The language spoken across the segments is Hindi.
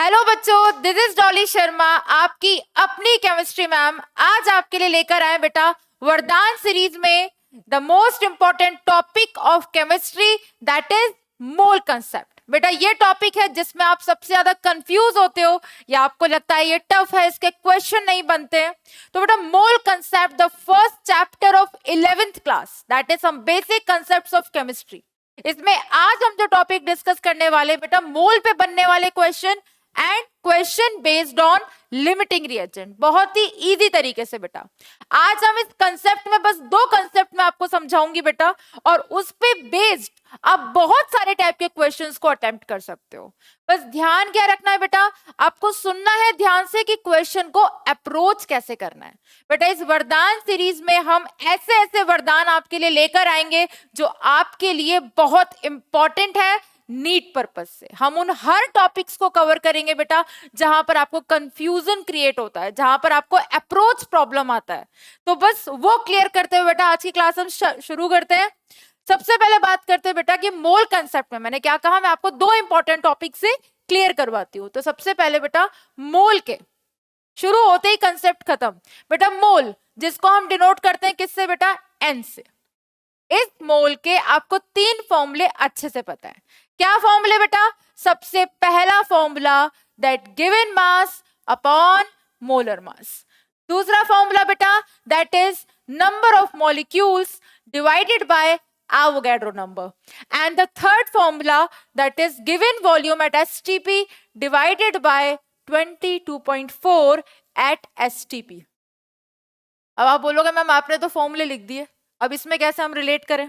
हेलो बच्चों, दिस इज डॉली शर्मा, आपकी अपनी केमिस्ट्री मैम। आज आपके लिए लेकर आए बेटा वरदान सीरीज में the most important topic of chemistry, that is mole concept. बेटा ये टॉपिक है जिसमें आप सबसे ज्यादा कंफ्यूज होते हो या आपको लगता है ये टफ है, इसके क्वेश्चन नहीं बनते हैं। तो बेटा mole concept the first chapter of 11th class, that is some basic concepts of chemistry. इसमें आज हम जो टॉपिक डिस्कस करने वाले बेटा मोल पे बनने वाले question and question based on limiting reagent, बहुत ही इजी तरीके से बेटा। आज हम इस कंसेप्ट में बस दो कंसेप्ट में आपको समझाऊंगी बेटा, और उस पे बेस्ड आप बहुत सारे टाइप के क्वेश्चंस को अटेम्प्ट कर सकते हो। बस ध्यान क्या रखना है बेटा, आपको सुनना है ध्यान से कि क्वेश्चन को अप्रोच कैसे करना है। बेटा इस वरदान सीरीज में हम ऐसे ऐसे वरदान आपके लिए लेकर आएंगे जो आपके लिए बहुत इंपॉर्टेंट है नीट पर्पस से। हम उन हर टॉपिक्स को कवर करेंगे बेटा जहां पर आपको कंफ्यूजन क्रिएट होता है, जहां पर आपको अप्रोच प्रॉब्लम आता है। तो बस वो क्लियर करते हुए बेटा आज की क्लास हम शुरू करते हैं। सबसे पहले बात करते हैं बेटा कि मोल कंसेप्ट में मैंने क्या कहा, मैं आपको दो इंपॉर्टेंट टॉपिक से क्लियर करवाती हूँ। तो सबसे पहले बेटा मोल के शुरू होते ही कंसेप्ट खत्म। बेटा मोल जिसको हम डिनोट करते हैं किससे बेटा, एन से। इस मोल के आपको तीन फॉर्मूले अच्छे से पता है। क्या फॉर्मूले बेटा, सबसे पहला formula that given mass upon molar मास। दूसरा फॉर्मूला बेटा that is number of molecules divided by Avogadro number. And the third formula that is given volume at STP divided by 22.4 at STP. अब आप बोलोगे मैम आपने तो फॉर्मूले लिख दिए, अब इसमें कैसे हम रिलेट करें।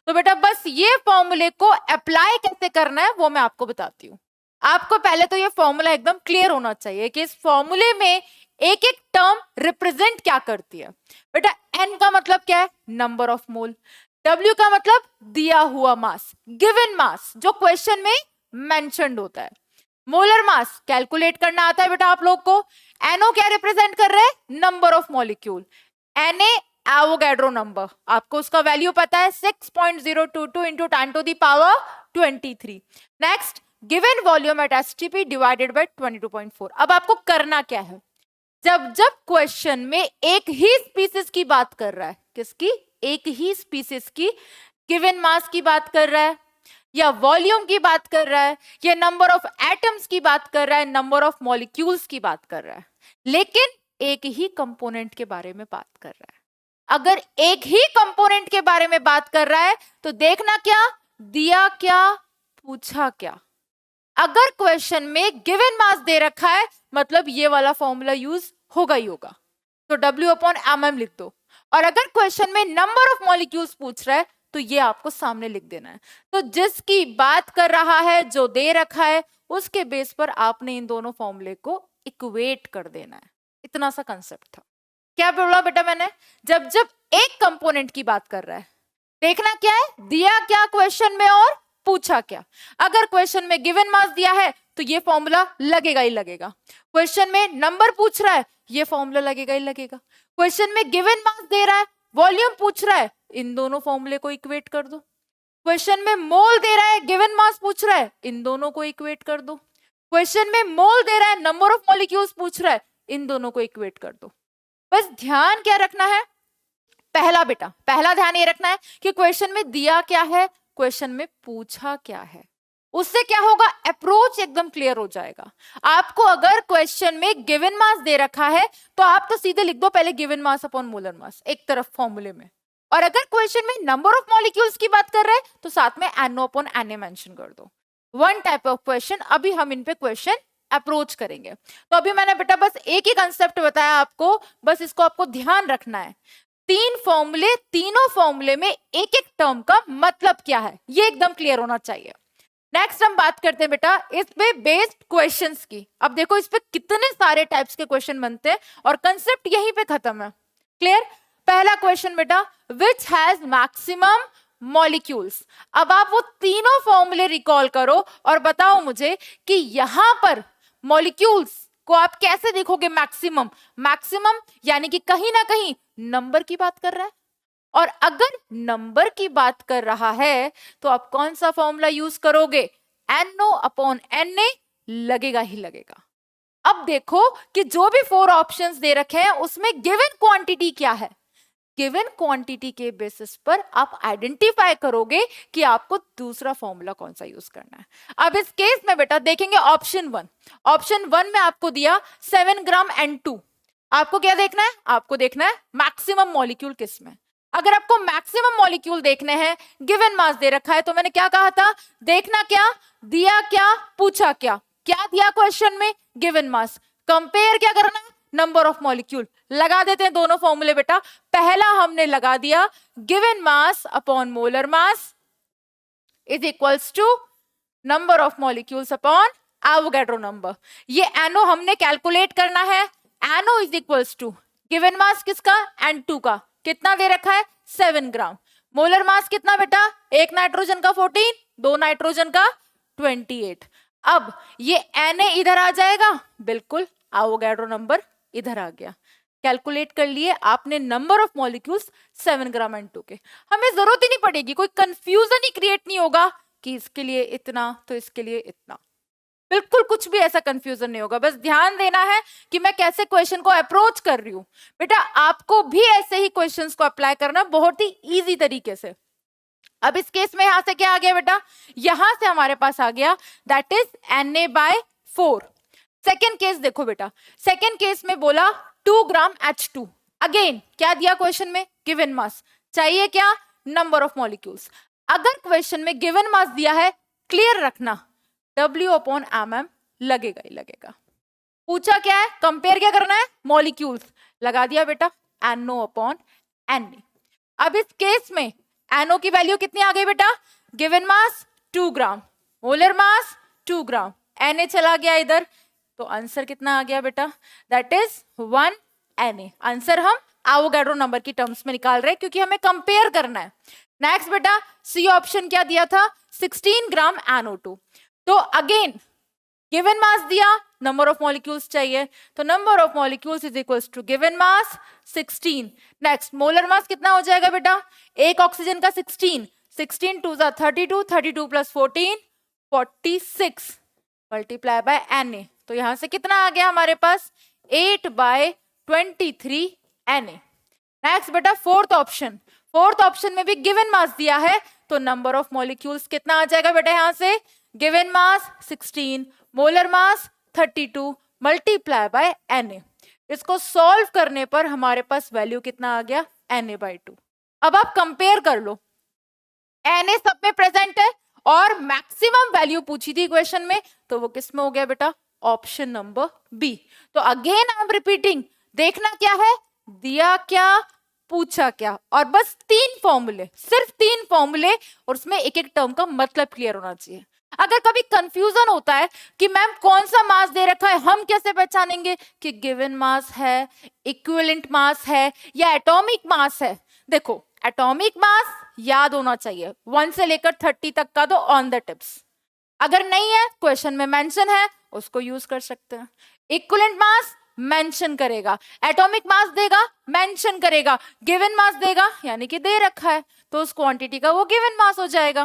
तो बेटा बस ये फॉर्मूले को अप्लाई कैसे करना है वो मैं आपको बताती हूँ। आपको पहले तो ये फॉर्मूला एकदम क्लियर होना चाहिए कि इस फॉर्मूले में एक एक टर्म रिप्रेजेंट क्या करती है। बेटा एन का मतलब क्या है, नंबर ऑफ मोल। W का मतलब दिया हुआ मास, गिवन मास जो क्वेश्चन में मेंशन्ड होता है। मोलर मास कैलकुलेट करना आता है बेटा आप लोग को। NO क्या रिप्रेजेंट कर रहे हैं, number of molecule. Na Avogadro number, आपको उसका वैल्यू पता है 6.022 into 10⁻23। Next given volume at STP divided by 22.4। अब आपको करना क्या है, जब जब क्वेश्चन में एक ही स्पीसीज की बात कर रहा है, किसकी, एक ही स्पीसीज की, गिवन मास की बात कर रहा है या वॉल्यूम की बात कर रहा है या नंबर ऑफ एटम्स की बात कर रहा है, नंबर ऑफ मॉलिक्यूल्स की बात कर रहा है, लेकिन एक ही कंपोनेंट के बारे में बात कर रहा है। अगर एक ही कंपोनेंट के बारे में बात कर रहा है तो देखना क्या, दिया क्या, पूछा क्या। अगर क्वेश्चन में गिवन मास दे रखा है मतलब ये वाला फॉर्मूला यूज होगा ही होगा, तो W/mm लिख दो। और अगर क्वेश्चन में नंबर ऑफ मॉलिक्यूल्स पूछ रहा है तो ये आपको सामने लिख देना है। तो जिसकी बात कर रहा है, जो दे रखा है, उसके बेस पर आपने इन दोनों फॉर्मूले को इक्वेट कर देना है। इतना सा कंसेप्ट था। क्या बोला बेटा मैंने, जब जब एक कंपोनेंट की बात कर रहा है देखना क्या है, दिया क्या क्वेश्चन में और पूछा क्या। अगर क्वेश्चन में गिवन मास दिया है तो ये फॉर्मूला लगेगा ही लगेगा। क्वेश्चन में नंबर पूछ रहा है, ये फॉर्मूला लगेगा ही लगेगा। क्वेश्चन में गिवन मास दे रहा है, वॉल्यूम पूछ रहा है, इन दोनों फॉर्मूले को इक्वेट कर दो। क्वेश्चन में मोल दे रहा है, गिवन मास पूछ रहा है, इन दोनों को इक्वेट कर दो। क्वेश्चन में मोल दे रहा है, नंबर ऑफ मॉलिक्यूल्स पूछ रहा है, इन दोनों को इक्वेट कर दो। बस ध्यान क्या रखना है, पहला बेटा पहला ध्यान ये रखना है कि क्वेश्चन में दिया क्या है, क्वेश्चन में पूछा क्या है। उससे क्या होगा, अप्रोच एकदम क्लियर हो जाएगा। आपको अगर क्वेश्चन में गिवन मास दे रखा है तो आप तो सीधे लिख दो पहले गिवन मास अपॉन मोलर मास एक तरफ फॉर्मूले में, और अगर क्वेश्चन में नंबर ऑफ मॉलिक्यूल्स की बात कर रहे हैं तो साथ में NO अपॉन Na मेंशन कर दो। One type of question. अभी हम इन पे क्वेश्चन अप्रोच करेंगे। तो अभी मैंने बेटा बस एक ही कंसेप्ट बताया आपको, बस इसको आपको ध्यान रखना है। तीन फॉर्मूले, तीनों फॉर्मूले में एक एक टर्म का मतलब क्या है ये एकदम क्लियर होना चाहिए। नेक्स्ट हम बात करते हैं बेटा इस पे बेस्ड क्वेश्चंस की। अब देखो इस पे कितने सारे टाइप्स के क्वेश्चन बनते हैं और कंसेप्ट यहीं पे खत्म है। क्लियर। पहला क्वेश्चन बेटा, विच हैज मैक्सिमम मॉलिक्यूल्स। अब आप वो तीनों फॉर्मूले रिकॉल करो और बताओ मुझे कि यहां पर मॉलिक्यूल्स को आप कैसे देखोगे, मैक्सिमम। मैक्सिमम यानी कि कहीं ना कहीं नंबर की बात कर रहा है, और अगर नंबर की बात कर रहा है तो आप कौन सा फॉर्मूला यूज करोगे, NO अपॉन Na लगेगा ही लगेगा। अब देखो कि जो भी 4 ऑप्शंस दे रखे हैं उसमें गिवन क्वांटिटी क्या है, गिवन क्वांटिटी के बेसिस पर आप आइडेंटिफाई करोगे कि आपको दूसरा फॉर्मूला कौन सा यूज करना है। अब इस केस में बेटा देखेंगे ऑप्शन 1 में आपको दिया 7 ग्राम N2। आपको क्या देखना है, आपको देखना है मैक्सिमम मॉलिक्यूल किस में। अगर आपको मैक्सिमम मॉलिक्यूल देखने हैं, गिवन मास दे रखा है, तो मैंने क्या कहा था, देखना क्या दिया, क्या पूछा, क्या क्या दिया क्वेश्चन में, गिवन मास। कंपेयर क्या करना है, नंबर ऑफ मॉलिक्यूल। लगा देते हैं दोनों फॉर्मूले बेटा। पहला हमने लगा दिया given mass upon molar mass is equals to number of molecules upon Avogadro number. ये एनो हमने कैलकुलेट करना है। N O is equals to given mass किसका, N2 का, कितना दे रखा है 7 ग्राम। मोलर मास कितना बेटा, एक नाइट्रोजन का 14, दो नाइट्रोजन का 28। अब ये Na इधर आ जाएगा, बिल्कुल एवोगैड्रो नंबर इधर आ गया। कैलकुलेट कर लिए आपने number of molecules 7 gram N2 के। हमें जरूरत ही नहीं पड़ेगी, कोई कंफ्यूजन ही क्रिएट नहीं होगा कि इसके लिए इतना तो इसके लिए इतना, बिल्कुल कुछ भी ऐसा कंफ्यूजन नहीं होगा। बस ध्यान देना है कि मैं कैसे क्वेश्चन को अप्रोच कर रही हूं। बेटा आपको भी ऐसे ही क्वेश्चंस को अप्लाई करना बहुत ही इजी तरीके से। अब इस केस में यहां से क्या आ गया बेटा, यहां से हमारे पास आ गया that is Na/4। Second case देखो बेटा, सेकेंड केस में बोला 2 ग्राम H2। अगेन क्या दिया क्वेश्चन में, गिवन मास। चाहिए क्या, नंबर ऑफ मॉलिक्यूल्स। अगर क्वेश्चन में गिवन मास दिया है, क्लियर रखना W/mm लगेगा ही लगेगा। पूछा क्या है, कंपेयर क्या करना है, मॉलिक्यूल्स। लगा दिया बेटा NO/Na। अब इस केस में NO की वैल्यू कितनी आ गई बेटा, गिवन मास 2 ग्राम, मोलर मास 2 ग्राम, Na चला गया इधर, तो आंसर कितना आ गया बेटा, दैट इज 1 Na। आंसर हम एवोगैड्रो नंबर की टर्म्स में निकाल रहे हैं क्योंकि हमें कंपेयर करना है। नेक्स्ट बेटा सी ऑप्शन क्या दिया था, 16 ग्राम NO2। तो अगेन गिवन मास दिया, नंबर ऑफ मॉलिक्यूल्स चाहिए, तो number of molecules is equals to given mass 16। Next molar mass कितना हो जाएगा बेटा, एक ऑक्सीजन का 16, 16 2 जा 32, 32 प्लस 14 46 मल्टीप्लाई बाय Na। तो यहां से कितना आ गया हमारे पास 8/23 Na। नेक्स्ट बेटा फोर्थ ऑप्शन में भी गिवन मास दिया है, तो नंबर ऑफ मॉलिक्यूल्स कितना आ जाएगा बेटा, यहां से given mass 16, molar mass 32 multiply by Na। इसको सॉल्व करने पर हमारे पास वैल्यू कितना आ गया, Na/2। अब आप कंपेयर कर लो, Na सब में प्रेजेंट है और मैक्सिमम वैल्यू पूछी थी क्वेश्चन में, तो वो किस में हो गया बेटा, ऑप्शन नंबर बी। तो अगेन आई एम रिपीटिंग, देखना क्या है, दिया क्या पूछा क्या, और बस 3 फॉर्मूले, सिर्फ 3 फॉर्मूले, और उसमें एक एक टर्म का मतलब क्लियर होना चाहिए। अगर कभी कंफ्यूजन होता है कि मैम कौन सा मास दे रखा है, हम कैसे पहचानेंगे कि गिवन मास है, इक्विवेलेंट मास है या एटॉमिक मास है। देखो एटॉमिक मास याद होना चाहिए 1 से लेकर 30 तक का, तो ऑन द टिप्स। अगर नहीं है क्वेश्चन में मेंशन है, उसको यूज कर सकते हैं। इक्विवेलेंट मास मेंशन करेगा, एटॉमिक मास देगा मेंशन करेगा, गिवन मास देगा यानी कि दे रखा है, तो उस क्वांटिटी का वो गिवन मास हो जाएगा।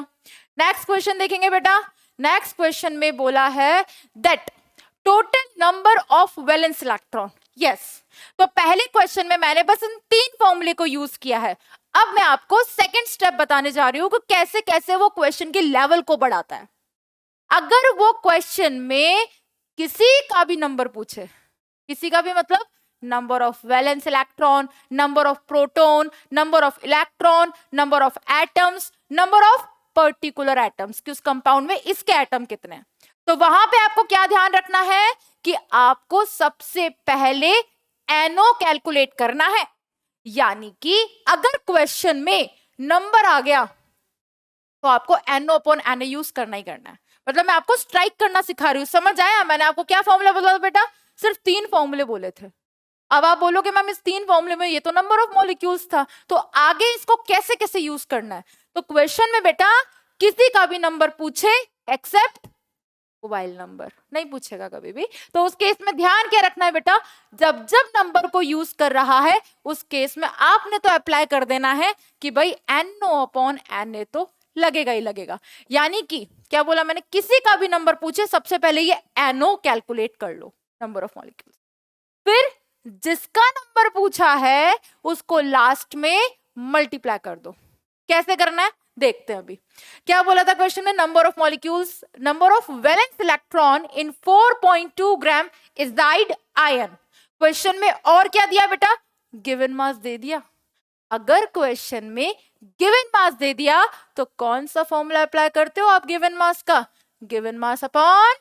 नेक्स्ट क्वेश्चन देखेंगे बेटा, नेक्स्ट क्वेश्चन में बोला है that total number of valence electron. Yes, तो पहले क्वेश्चन में मैंने बस इन 3 फॉर्मूले को यूज किया है। अब मैं आपको सेकंड स्टेप बताने जा रही हूं कि कैसे कैसे वो क्वेश्चन के लेवल को बढ़ाता है। अगर वो क्वेश्चन में किसी का भी नंबर पूछे, किसी का भी मतलब number of valence electron, number of proton, number of electron, number of atoms, number of particular atoms कि उस कंपाउंड में इसके एटम कितने हैं, तो वहां पे आपको क्या ध्यान रखना है कि आपको सबसे पहले NO कैलकुलेट करना है। यानी कि अगर क्वेश्चन में नंबर आ गया तो आपको NO/Na यूज करना ही करना है। मतलब मैं आपको स्ट्राइक करना सिखा रही हूं, समझ आया? मैंने आपको क्या फॉर्मूला बोला बेटा, सिर्फ 3 फॉर्मूले बोले थे। अब आप बोलोगे मैम इस 3 फॉर्मूले में ये तो नंबर ऑफ मॉलिक्यूल्स था, तो आगे इसको कैसे कैसे यूज करना है। तो क्वेश्चन में बेटा किसी का भी नंबर पूछे एक्सेप्ट मोबाइल नंबर, नहीं पूछेगा कभी भी, तो उस केस में ध्यान क्या रखना है बेटा, जब जब नंबर को यूज कर रहा है उस केस में आपने तो अप्लाई कर देना है कि भाई NO/Na तो लगेगा ही लगेगा। यानी कि क्या बोला मैंने, किसी का भी नंबर पूछे सबसे पहले ये NO कैलकुलेट कर लो, नंबर ऑफ मॉलिक्यूल्स, फिर जिसका नंबर पूछा है उसको लास्ट में मल्टीप्लाई कर दो। कैसे करना है देखते हैं अभी। क्या बोला था क्वेश्चन में, number of molecules, number of valence electron in 4.2 gram azide ion. Question में और क्या दिया बेटा, गिवन मास दे दिया। अगर क्वेश्चन में गिवन मास दे दिया तो कौन सा फॉर्मूला अप्लाई करते हो आप गिवन मास का, गिवन मास अपॉन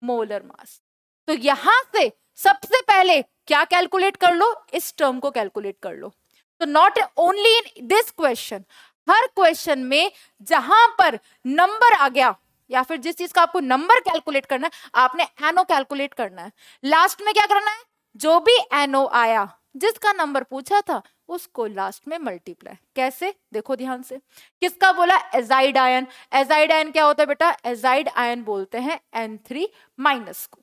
मोलर मास। तो यहां से सबसे पहले क्या कैलकुलेट कर लो, इस टर्म को कैलकुलेट कर लो। तो not only in this question, her question में जहां पर नंबर आ गया या फिर जिस चीज का आपको नंबर कैलकुलेट करना है, आपने एनो कैलकुलेट करना है। लास्ट में क्या करना है, जो भी एनो आया, जिसका नंबर पूछा था, उसको लास्ट में मल्टीप्लाई। कैसे देखो ध्यान से, किसका बोला, एजाइड आयन। एजाइड आयन क्या होता है बेटा, एजाइड आयन बोलते हैं N3 माइनस को।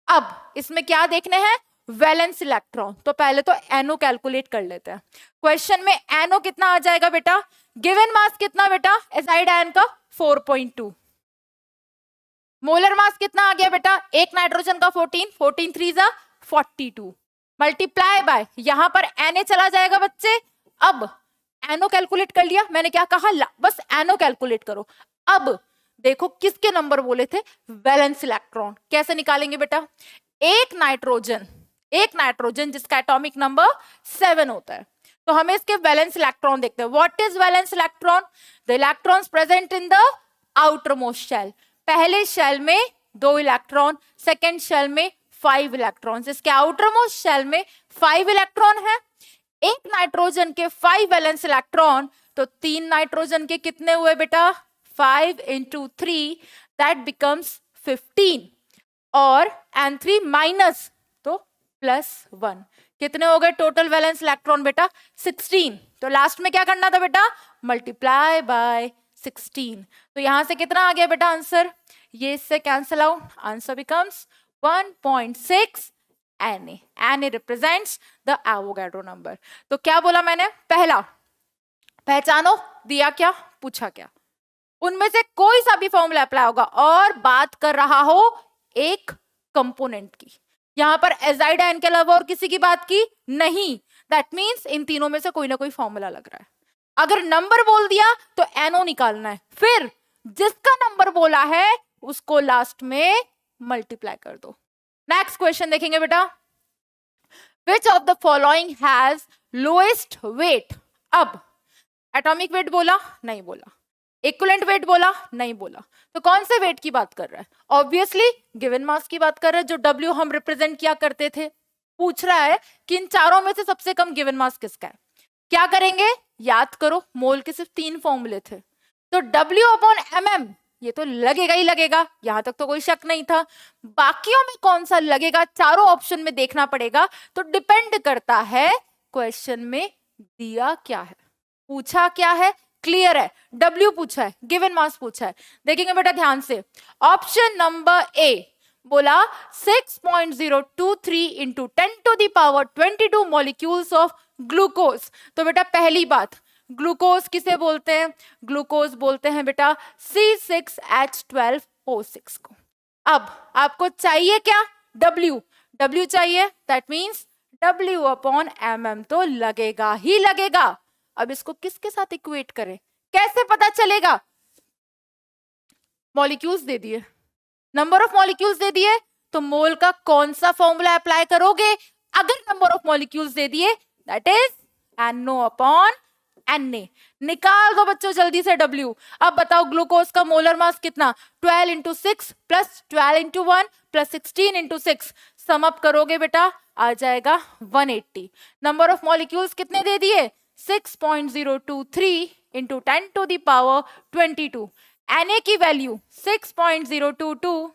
अब इसमें क्या देखने हैं, वैलेंस इलेक्ट्रॉन। तो पहले तो एनो कैलकुलेट कर लेते हैं। क्वेश्चन में एनो कितना आ जाएगा बेटा, गिवन मास कितना बेटा एजाइड आयन का 4.2, मोलर मास कितना आ गया बेटा, एक नाइट्रोजन का 14, 14 3 जा 42, मल्टीप्लाई बाय यहां पर Na चला जाएगा बच्चे। अब एनो कैलकुलेट कर लिया, मैंने क्या कहा, बस एनो कैलकुलेट करो। अब देखो किसके नंबर बोले थे, वैलेंस इलेक्ट्रॉन। कैसे निकालेंगे बेटा, एक नाइट्रोजन जिसका एटॉमिक नंबर 7 होता है, तो हमें इसके वैलेंस इलेक्ट्रॉन देखते हैं। What is valence electron, the electrons present in the outermost shell. पहले शेल में 2 इलेक्ट्रॉन, सेकेंड शेल में 5 इलेक्ट्रॉन्स। इसके आउटर मोस्ट शेल में 5 इलेक्ट्रॉन है। एक नाइट्रोजन के 5 वैलेंस इलेक्ट्रॉन, तो 3 नाइट्रोजन के कितने हुए बेटा, 5 into 3 that becomes 15, और N3 माइनस तो +1, कितने हो गए टोटल वैलेंस इलेक्ट्रॉन बेटा, 16। तो लास्ट में क्या करना था बेटा, मल्टीप्लाई बाय 16। तो यहां से कितना आ गया बेटा आंसर, ये इससे cancel out, answer becomes 1.6 Na। Na represents the Avogadro number. तो क्या बोला मैंने, पहला पहचानो, दिया क्या, पूछा क्या, उनमें से कोई सा भी फॉर्मूला अप्लाई होगा। और बात कर रहा हो एक कंपोनेंट की, यहां पर एजाइड आयन के अलावा और किसी की बात की नहीं, दैट मींस इन तीनों में से कोई ना कोई फॉर्मूला लग रहा है। अगर नंबर बोल दिया तो एनो निकालना है, फिर जिसका नंबर बोला है उसको लास्ट में मल्टीप्लाई कर दो। नेक्स्ट क्वेश्चन देखेंगे बेटा, which of the following has lowest weight. अब एटॉमिक वेट बोला, नहीं बोला, इक्विवेलेंट वेट बोला, नहीं बोला, तो कौन से वेट की बात कर रहा है, ऑब्वियसली गिवन मास की बात कर रहा है, जो W हम रिप्रेजेंट किया करते थे। पूछ रहा है कि इन चारों में से सबसे कम गिवन मास किसका है। क्या करेंगे, याद करो, मोल के सिर्फ 3 फॉर्मूले थे, तो W/mm ये तो लगेगा ही लगेगा, यहां तक तो कोई शक नहीं था। बाकियों में कौन सा लगेगा, चारों ऑप्शन में देखना पड़ेगा। तो डिपेंड करता है क्वेश्चन में दिया क्या है, पूछा क्या है, क्लियर है, W पूछा है, गिवन मास पूछा है। देखेंगे बेटा ध्यान से, ऑप्शन नंबर ए बोला 6.023 इंटू 10⁻22 मॉलिक्यूल्स ऑफ ग्लूकोज। तो बेटा पहली बात, ग्लूकोज किसे बोलते हैं, ग्लूकोज बोलते हैं बेटा C6H12O6 को। अब आपको चाहिए क्या, W चाहिए, दैट मीन्स W/mm तो लगेगा ही लगेगा। अब इसको किसके साथ इक्वेट करें, कैसे पता चलेगा, मॉलिक्यूल्स दे दिए, नंबर ऑफ मॉलिक्यूल्स दे दिए, तो मोल का कौन सा फॉर्मूला अप्लाई करोगे। अगर नंबर ऑफ मॉलिक्यूल्स दे दिए, दैट इज NO/Na। निकाल दो बच्चों जल्दी से W। अब बताओ ग्लूकोज का मोलर मास कितना, 12 into 6 plus 12 into 1 plus 16 into 6, sum up करोगे बेटा आ जाएगा 180। नंबर ऑफ मॉलिक्यूल्स कितने दे दिए, 6.023 इंटू 10⁻22। Na की वैल्यू 6.022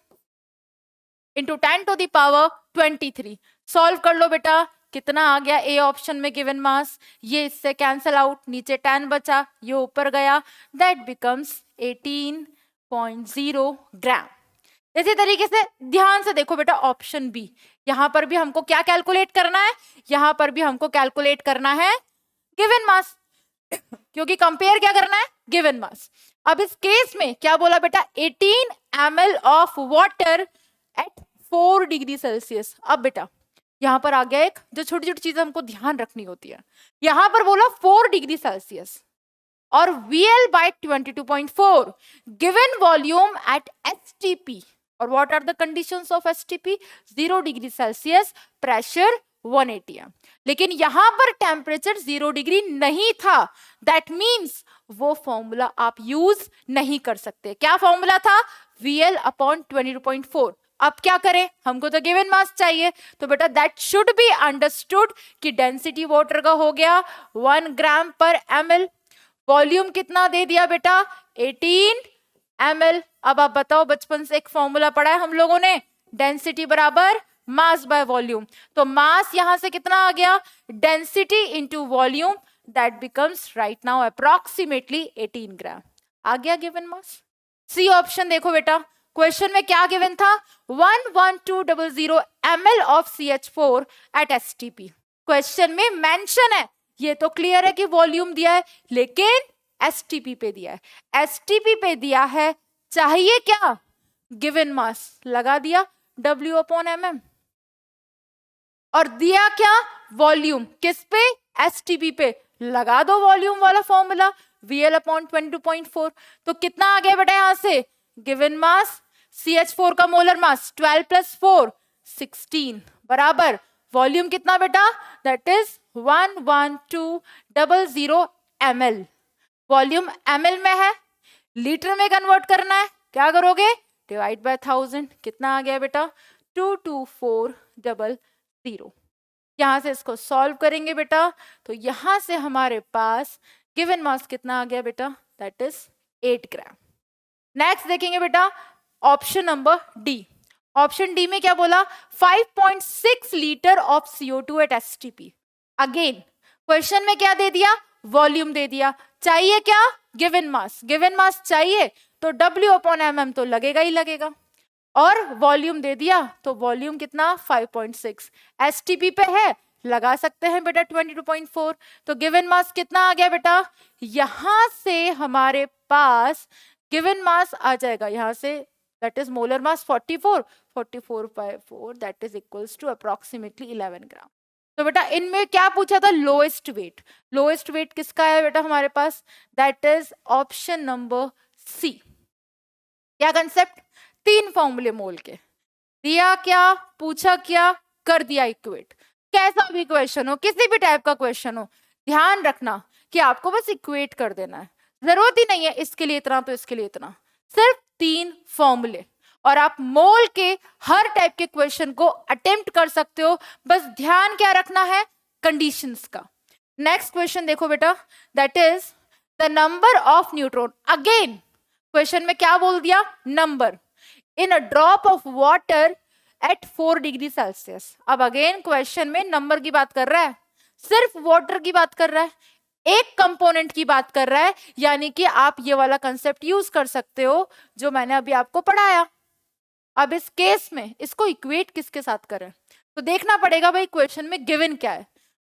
इंटू 10⁻23। सॉल्व कर लो बेटा, कितना आ गया, ए ऑप्शन में गिवन मास, ये इससे कैंसल आउट, नीचे 10 बचा, ये ऊपर गया, दैट बिकम्स 18.0 ग्राम। इसी तरीके से ध्यान से देखो बेटा ऑप्शन बी, यहां पर भी हमको क्या कैलकुलेट करना है, यहां पर भी हमको कैलकुलेट करना है गिवन मास। क्योंकि कंपेयर क्या करना है, गिवन मास। अब इस केस में क्या बोला बेटा, 18 ml of water at 4 degree Celsius. अब बेटा यहां पर आ गया एक जो छोटी छोटी चीजें हमको ध्यान रखनी होती है। यहां पर बोला 4 डिग्री सेल्सियस और VL by 22.4 given volume at STP और what are the conditions of STP, 0 degree Celsius, pressure 180 है। लेकिन यहां पर टेम्परेचर 0 डिग्री नहीं था, दैट मीन्स वो फॉर्मूला आप यूज नहीं कर सकते। क्या फॉर्मूला था, VL अपॉन 22.4। अब क्या करें, हमको तो गिवन मास चाहिए, तो बेटा दैट शुड बी अंडरस्टूड कि डेंसिटी वाटर का हो गया 1 ग्राम पर ml। वॉल्यूम कितना दे दिया बेटा, 18 ml। अब आप बताओ, बचपन से एक फॉर्मूला पढ़ा है हम लोगों ने, डेंसिटी बराबर मास बाय वॉल्यूम। तो मास यहां से कितना आ गया, density into volume, that becomes right now approximately 18 ग्राम। आ गया गिवन मास। सी ऑप्शन देखो बेटा, क्वेश्चन में क्या गिवन था, 11200 ml of CH4 at STP। Question में मेंशन है, ये तो क्लियर है कि वॉल्यूम दिया है, लेकिन STP पे दिया है। STP पे दिया है, चाहिए क्या, गिवन मास, लगा दिया W अपॉन mm और दिया क्या, वॉल्यूम, किस पे, STP पे, लगा दो वॉल्यूम वाला फॉर्मूला VL अपॉन 22.4। तो कितना आ गया बेटा यहां से, गिवन मास CH4 का मोलर मास 12 प्लस 4 16 बराबर वॉल्यूम कितना बेटा, that is 11200 ml। Volume ml में है, लीटर में कन्वर्ट करना है, क्या करोगे, डिवाइड बाय 1000, कितना आ गया बेटा 22400। यहां से इसको सॉल्व करेंगे बेटा, तो यहां से हमारे पास गिवन मास कितना आ गया बेटा, दैट इज 8 ग्राम। नेक्स्ट देखेंगे बेटा option number D. Option D में क्या बोला, 5.6 litre of CO2 at STP। Again question में क्या दे दिया, वॉल्यूम दे दिया, चाहिए क्या, गिवन मास। गिवन मास चाहिए तो W अपॉन mm तो लगेगा ही लगेगा, और वॉल्यूम दे दिया तो वॉल्यूम कितना 5.6, STP पे है, लगा सकते हैं बेटा 22.4। तो गिवन मास कितना आ गया बेटा, यहां से हमारे पास गिवन मास आ जाएगा, यहां से that is molar mass 44 by 4 that is equals to approximately 11 gram. तो बेटा इनमें क्या पूछा था, लोएस्ट वेट। लोएस्ट वेट किसका है बेटा हमारे पास, that is option number C. क्या कंसेप्ट, 3 फॉर्मूले मोल के दिया, क्या पूछा, क्या कर दिया, इक्वेट। कैसा भी क्वेश्चन हो, किसी भी टाइप का क्वेश्चन हो, ध्यान रखना कि आपको बस इक्वेट कर देना है, जरूरत ही नहीं है इसके लिए इतना तो इसके लिए इतना, सिर्फ 3 फॉर्मूले और आप मोल के हर टाइप के क्वेश्चन को अटेम्प्ट कर सकते हो। बस ध्यान क्या रखना है, कंडीशंस का। नेक्स्ट क्वेश्चन देखो बेटा, that is the number of neutron. Again question में क्या बोल दिया, number in a drop of water at 4 degree Celsius. अब अगेन क्वेश्चन में नंबर की बात कर रहा है, सिर्फ वाटर की बात कर रहा है, एक कंपोनेंट की बात कर रहा है, यानी कि आप ये वाला कंसेप्ट यूज कर सकते हो जो मैंने अभी आपको पढ़ाया। अब इस केस में इसको इक्वेट किसके साथ करें, तो देखना पड़ेगा भाई क्वेश्चन में गिवन क्या है।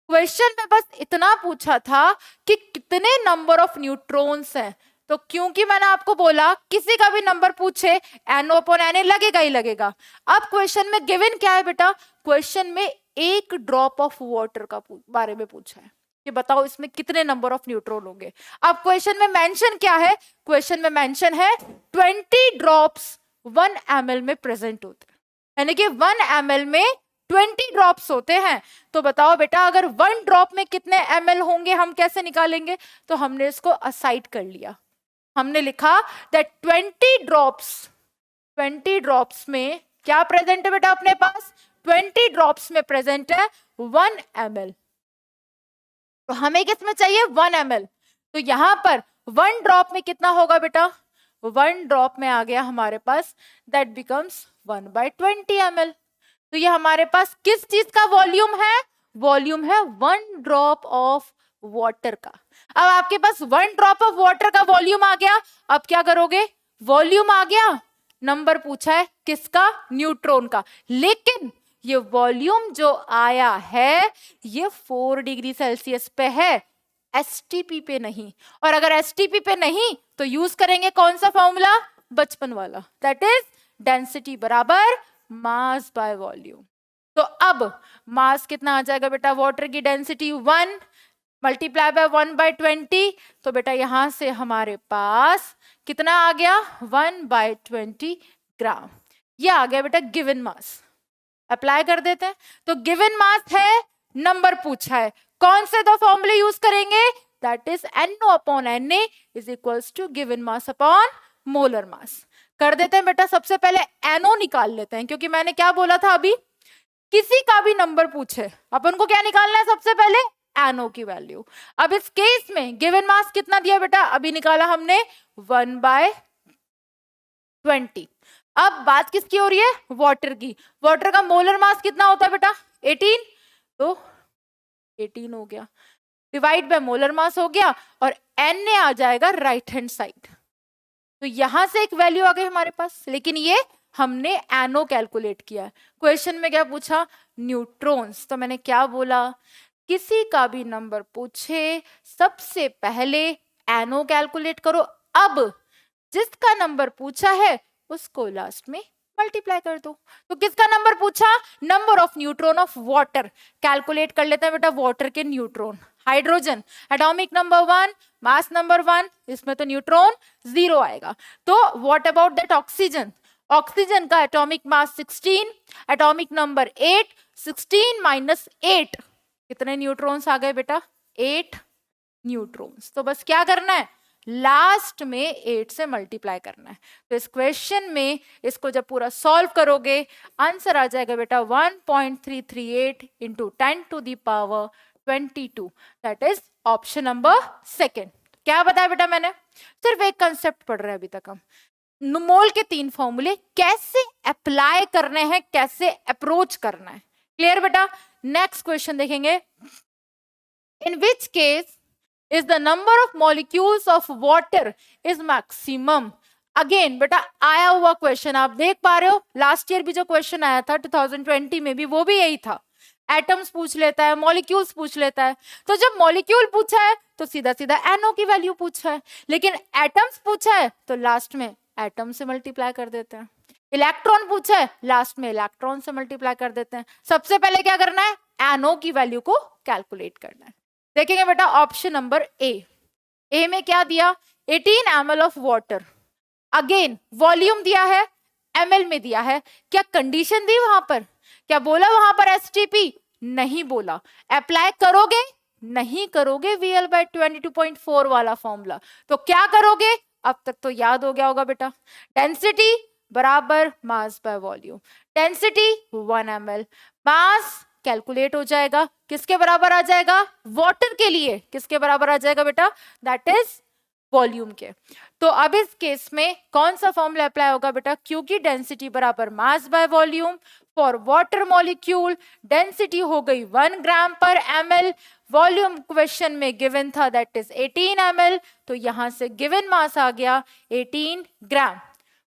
क्वेश्चन में बस इतना पूछा था कि कितने नंबर ऑफ न्यूट्रॉन्स हैं, तो क्योंकि मैंने आपको बोला किसी का भी नंबर पूछे NO अपॉन Na लगेगा ही लगेगा। अब क्वेश्चन में गिवन क्या है बेटा, क्वेश्चन में एक ड्रॉप ऑफ वाटर का बारे में पूछा है कि बताओ इसमें कितने नंबर ऑफ न्यूट्रॉन होंगे। अब क्वेश्चन में मेंशन क्या है, क्वेश्चन में मेंशन है 20 ड्रॉप्स 1 ml में प्रेजेंट होते हैं, यानी कि 1 ml में 20 ड्रॉप्स होते हैं। तो बताओ बेटा अगर 1 ड्रॉप में कितने ml होंगे, हम कैसे निकालेंगे, तो हमने इसको असाइड कर लिया, हमने लिखा दैट 20 ड्रॉप्स में क्या प्रेजेंट है बेटा अपने पास, 20 ड्रॉप्स में प्रेजेंट है 1 ml। तो हमें किसमें चाहिए 1 ml, तो यहां पर 1 ड्रॉप में कितना होगा बेटा, 1 ड्रॉप में आ गया हमारे पास, दैट बिकम्स 1/20 ml। तो ये हमारे पास किस चीज का वॉल्यूम है, वॉल्यूम है 1 ड्रॉप ऑफ वाटर का। अब आपके पास 1 ड्रॉप ऑफ वाटर का वॉल्यूम आ गया, अब क्या करोगे, वॉल्यूम आ गया, नंबर पूछा है किसका, न्यूट्रॉन का, लेकिन ये वॉल्यूम जो आया है ये 4 डिग्री सेल्सियस पे है, एसटीपी पे नहीं। और अगर एसटीपी पे नहीं तो यूज करेंगे कौन सा फॉर्मूला, बचपन वाला, दैट इज डेंसिटी बराबर मास बाय वॉल्यूम। तो अब मास कितना आ जाएगा बेटा, वाटर की डेंसिटी 1 मल्टीप्लाई बाय 1/20, तो बेटा यहां से हमारे पास कितना आ गया, 1/20 ग्राम। ये आ गया बेटा गिवन मास। अप्लाई कर देते हैं। तो गिवन मास है, नंबर पूछा है, कौन से दो फॉर्मूले यूज करेंगे, that is NO upon Na is equals to given mass upon molar mass. कर देते हैं बेटा, सबसे पहले NO निकाल लेते हैं, क्योंकि मैंने क्या बोला था अभी, किसी का भी नंबर पूछे अपन को क्या निकालना है, सबसे पहले NO की वैल्यू। अब इस केस में गिवन मास कितना दिया बेटा, अभी निकाला हमने 1/20। अब बात किसकी हो रही है, वाटर की। वाटर का मोलर मास कितना होता है बेटा, 18, तो 18 हो गया, डिवाइड बाय मोलर मास हो गया, और Na आ जाएगा राइट हैंड साइड। तो यहां से एक वैल्यू आ गई हमारे पास, लेकिन ये हमने NO कैलकुलेट किया है। क्वेश्चन में क्या पूछा, न्यूट्रॉन्स, तो मैंने क्या बोला, किसी का भी नंबर पूछे सबसे पहले NO कैलकुलेट करो। अब जिसका नंबर पूछा है उसको लास्ट में मल्टीप्लाई कर दो। तो किसका नंबर पूछा, number of neutron of water. Calculate कर लेते हैं बेटा वाटर के neutron. Hydrogen atomic number 1, mass number 1, इसमें तो न्यूट्रॉन 0 आएगा। तो what about that oxygen, oxygen का atomic mass 16, atomic number 8, 16 minus 8, कितने न्यूट्रॉन्स आ गए बेटा, 8 न्यूट्रॉन्स। तो बस क्या करना है, लास्ट में 8 से मल्टीप्लाई करना है। तो इस क्वेश्चन में इसको जब पूरा सॉल्व करोगे आंसर आ जाएगा बेटा 1.338 into 10⁻22, that is option number second. क्या बताया बेटा मैंने, सिर्फ एक कंसेप्ट पढ़ रहे हैं अभी तक हम। मोल के 3 फॉर्मूले कैसे अप्लाई करने हैं, कैसे अप्रोच करना है, क्लियर बेटा। नेक्स्ट क्वेश्चन देखेंगे, in which case is the number of molecules of water is maximum। Again बेटा आया हुआ क्वेश्चन आप देख पा रहे हो, लास्ट ईयर भी जो क्वेश्चन आया था 2020 में भी, वो भी यही था। एटम्स पूछ लेता है, मॉलिक्यूल्स पूछ लेता है। तो जब मॉलिक्यूल पूछा है तो सीधा सीधा NO की वैल्यू पूछा है, लेकिन एटम्स पूछा है तो लास्ट में एटम से मल्टीप्लाई कर देते हैं। इलेक्ट्रॉन पूछा है, लास्ट में इलेक्ट्रॉन से मल्टीप्लाई कर देते हैं। सबसे पहले क्या करना है, NO की वैल्यू को कैलकुलेट करना है। देखेंगे बेटा ऑप्शन नंबर ए में क्या दिया, 18 ml of water. Again volume दिया है, ml में दिया है। क्या कंडीशन दी वहां पर, क्या बोला वहां पर एसटीपी, नहीं बोला। अप्लाई करोगे, नहीं करोगे VL/22.4 वाला फॉर्मूला, तो क्या करोगे, अब तक तो याद हो गया होगा बेटा, डेंसिटी बराबर mass by volume. Density 1 ml, mass calculate हो जाएगा, किसके बराबर आ जाएगा, वाटर के लिए किसके बराबर आ जाएगा बेटा, दैट इज वॉल्यूम के। तो अब इस केस में कौन सा फॉर्मूला अप्लाई होगा बेटा, क्योंकि डेंसिटी बराबर mass by volume, for water molecule density हो गई 1 ग्राम पर ml, वॉल्यूम क्वेश्चन में गिवन था दैट इज 18 ml, तो यहां से गिवन मास आ गया 18 ग्राम।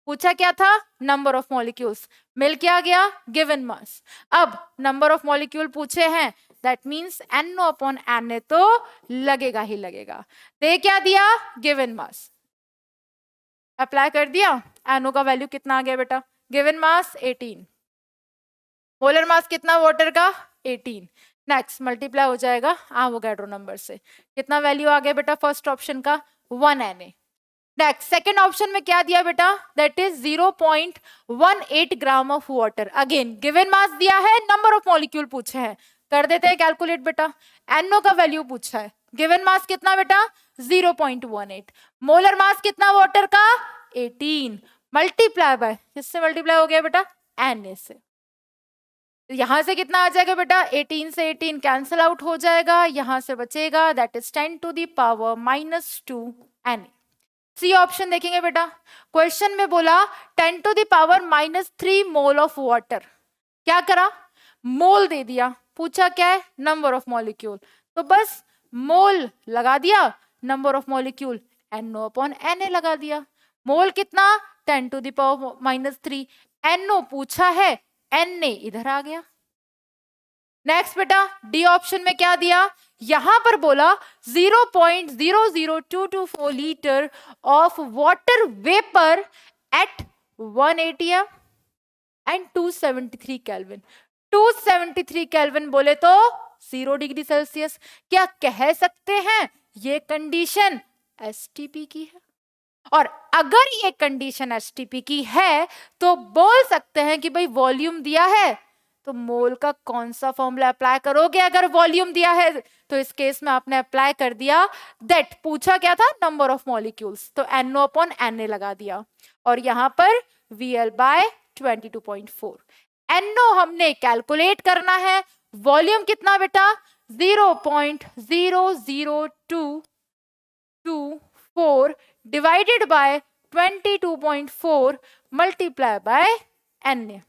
पूछा क्या था, नंबर ऑफ मॉलिक्यूल्स, मिल क्या गया, गिवन मास। अब नंबर ऑफ मॉलिक्यूल पूछे हैं, that means NO upon Na तो लगेगा ही लगेगा। तो क्या दिया, गिवन मास, अप्लाई कर दिया। NO का वैल्यू कितना आ गया बेटा, गिवन मास 18, मोलर मास कितना वाटर का 18। नेक्स्ट मल्टीप्लाई हो जाएगा एवोगाड्रो नंबर से, कितना वैल्यू आ गया बेटा फर्स्ट ऑप्शन का 1 Na। नेक्स्ट सेकेंड ऑप्शन में क्या दिया बेटा, that is 0.18 gram of water. Again given mass दिया है, नंबर ऑफ मॉलिक्यूल पूछे हैं, कर देते हैं कैलकुलेट बेटा। NO का वैल्यू पूछा है, गिवन मास कितना बेटा 0.18, मोलर मास कितना वाटर का 18, मल्टीप्लाई बाय किससे मल्टीप्लाई हो गया बेटा, Na से। तो यहां से कितना आ जाएगा बेटा, 18 से 18 कैंसिल आउट हो जाएगा, यहां से बचेगा that is 10⁻⁻2 Na। C option देखेंगे बेटा, क्वेश्चन में बोला 10⁻³ मोल ऑफ वाटर, क्या करा, मोल दे दिया, पूछा क्या है, नंबर ऑफ मॉलिक्यूल, तो बस मोल लगा दिया, number of molecule NO upon Na लगा दिया। मोल कितना 10⁻³ NO पूछा है, Na इधर आ गया, नेक्स्ट बेटा डी ऑप्शन में क्या दिया, यहां पर बोला 0.00224 litre of water vapour eight 1 atm and 273 kelvin. 273 kelvin बोले तो 0 डिग्री सेल्सियस। क्या कह सकते हैं ये कंडीशन एसटीपी की है? और अगर ये कंडीशन एसटीपी की है तो बोल सकते हैं कि भाई वॉल्यूम दिया है तो मोल का कौन सा फॉर्मूला अप्लाई करोगे? अगर वॉल्यूम दिया है तो इस केस में आपने अप्लाई कर दिया दैट, पूछा क्या था, नंबर ऑफ मॉलिक्यूल्स, तो NO अपॉन Na लगा दिया और यहां पर VL बाय 22.4। NO हमने कैलकुलेट करना है, वॉल्यूम कितना बेटा 0.00224 divided by 22.4 multiply by Na।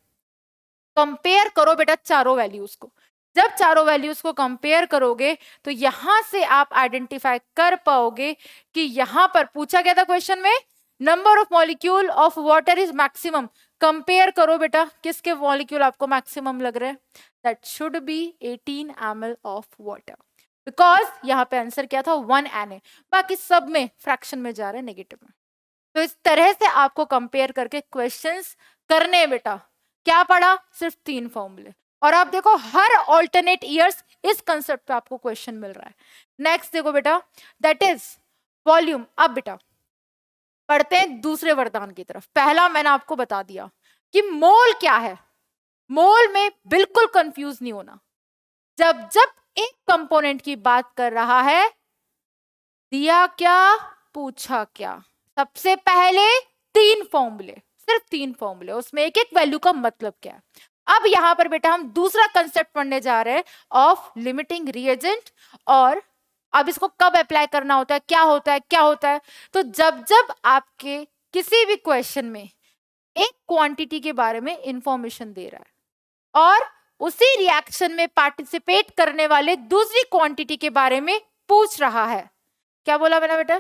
Compare करो बेटा चारों वैल्यूज को। जब चारों वैल्यूज को कंपेयर करोगे तो यहां से आप आइडेंटिफाई कर पाओगे कि यहां पर पूछा गया था क्वेश्चन में number of molecule of water is maximum. Compare करो बेटा किसके मॉलिक्यूल आपको मैक्सिमम लग रहे हैं, that should be 18 ml of water, because यहां पे आंसर क्या था 1 Na, बाकी सब में फ्रैक्शन में जा रहे हैं नेगेटिव में। तो इस तरह से आपको कंपेयर करके क्वेश्चंस करने बेटा। क्या पढ़ा, सिर्फ 3 फॉर्मूले, और आप देखो हर ऑल्टरनेट ईयर्स इस कंसेप्ट पे आपको क्वेश्चन मिल रहा है। नेक्स्ट देखो बेटा दैट इज वॉल्यूम। अब बेटा पढ़ते हैं दूसरे वरदान की तरफ। पहला मैंने आपको बता दिया कि मोल क्या है, मोल में बिल्कुल कंफ्यूज नहीं होना। जब जब एक कंपोनेंट की बात कर रहा है, दिया क्या पूछा क्या, सबसे पहले 3 फॉर्मूले, सिर्फ 3 फॉर्मूले, उसमें एक एक वैल्यू का मतलब क्या है। अब यहां पर बेटा हम दूसरा कंसेप्ट पढ़ने जा रहे हैं ऑफ लिमिटिंग रिएजेंट, और अब इसको कब अप्लाई करना होता है, क्या होता है, क्या होता है। तो जब जब आपके किसी भी क्वेश्चन में एक क्वांटिटी के बारे में इंफॉर्मेशन दे रहा है और उसी रिएक्शन में पार्टिसिपेट करने वाले दूसरी क्वांटिटी के बारे में पूछ रहा है, क्या बोला मैंने बेटा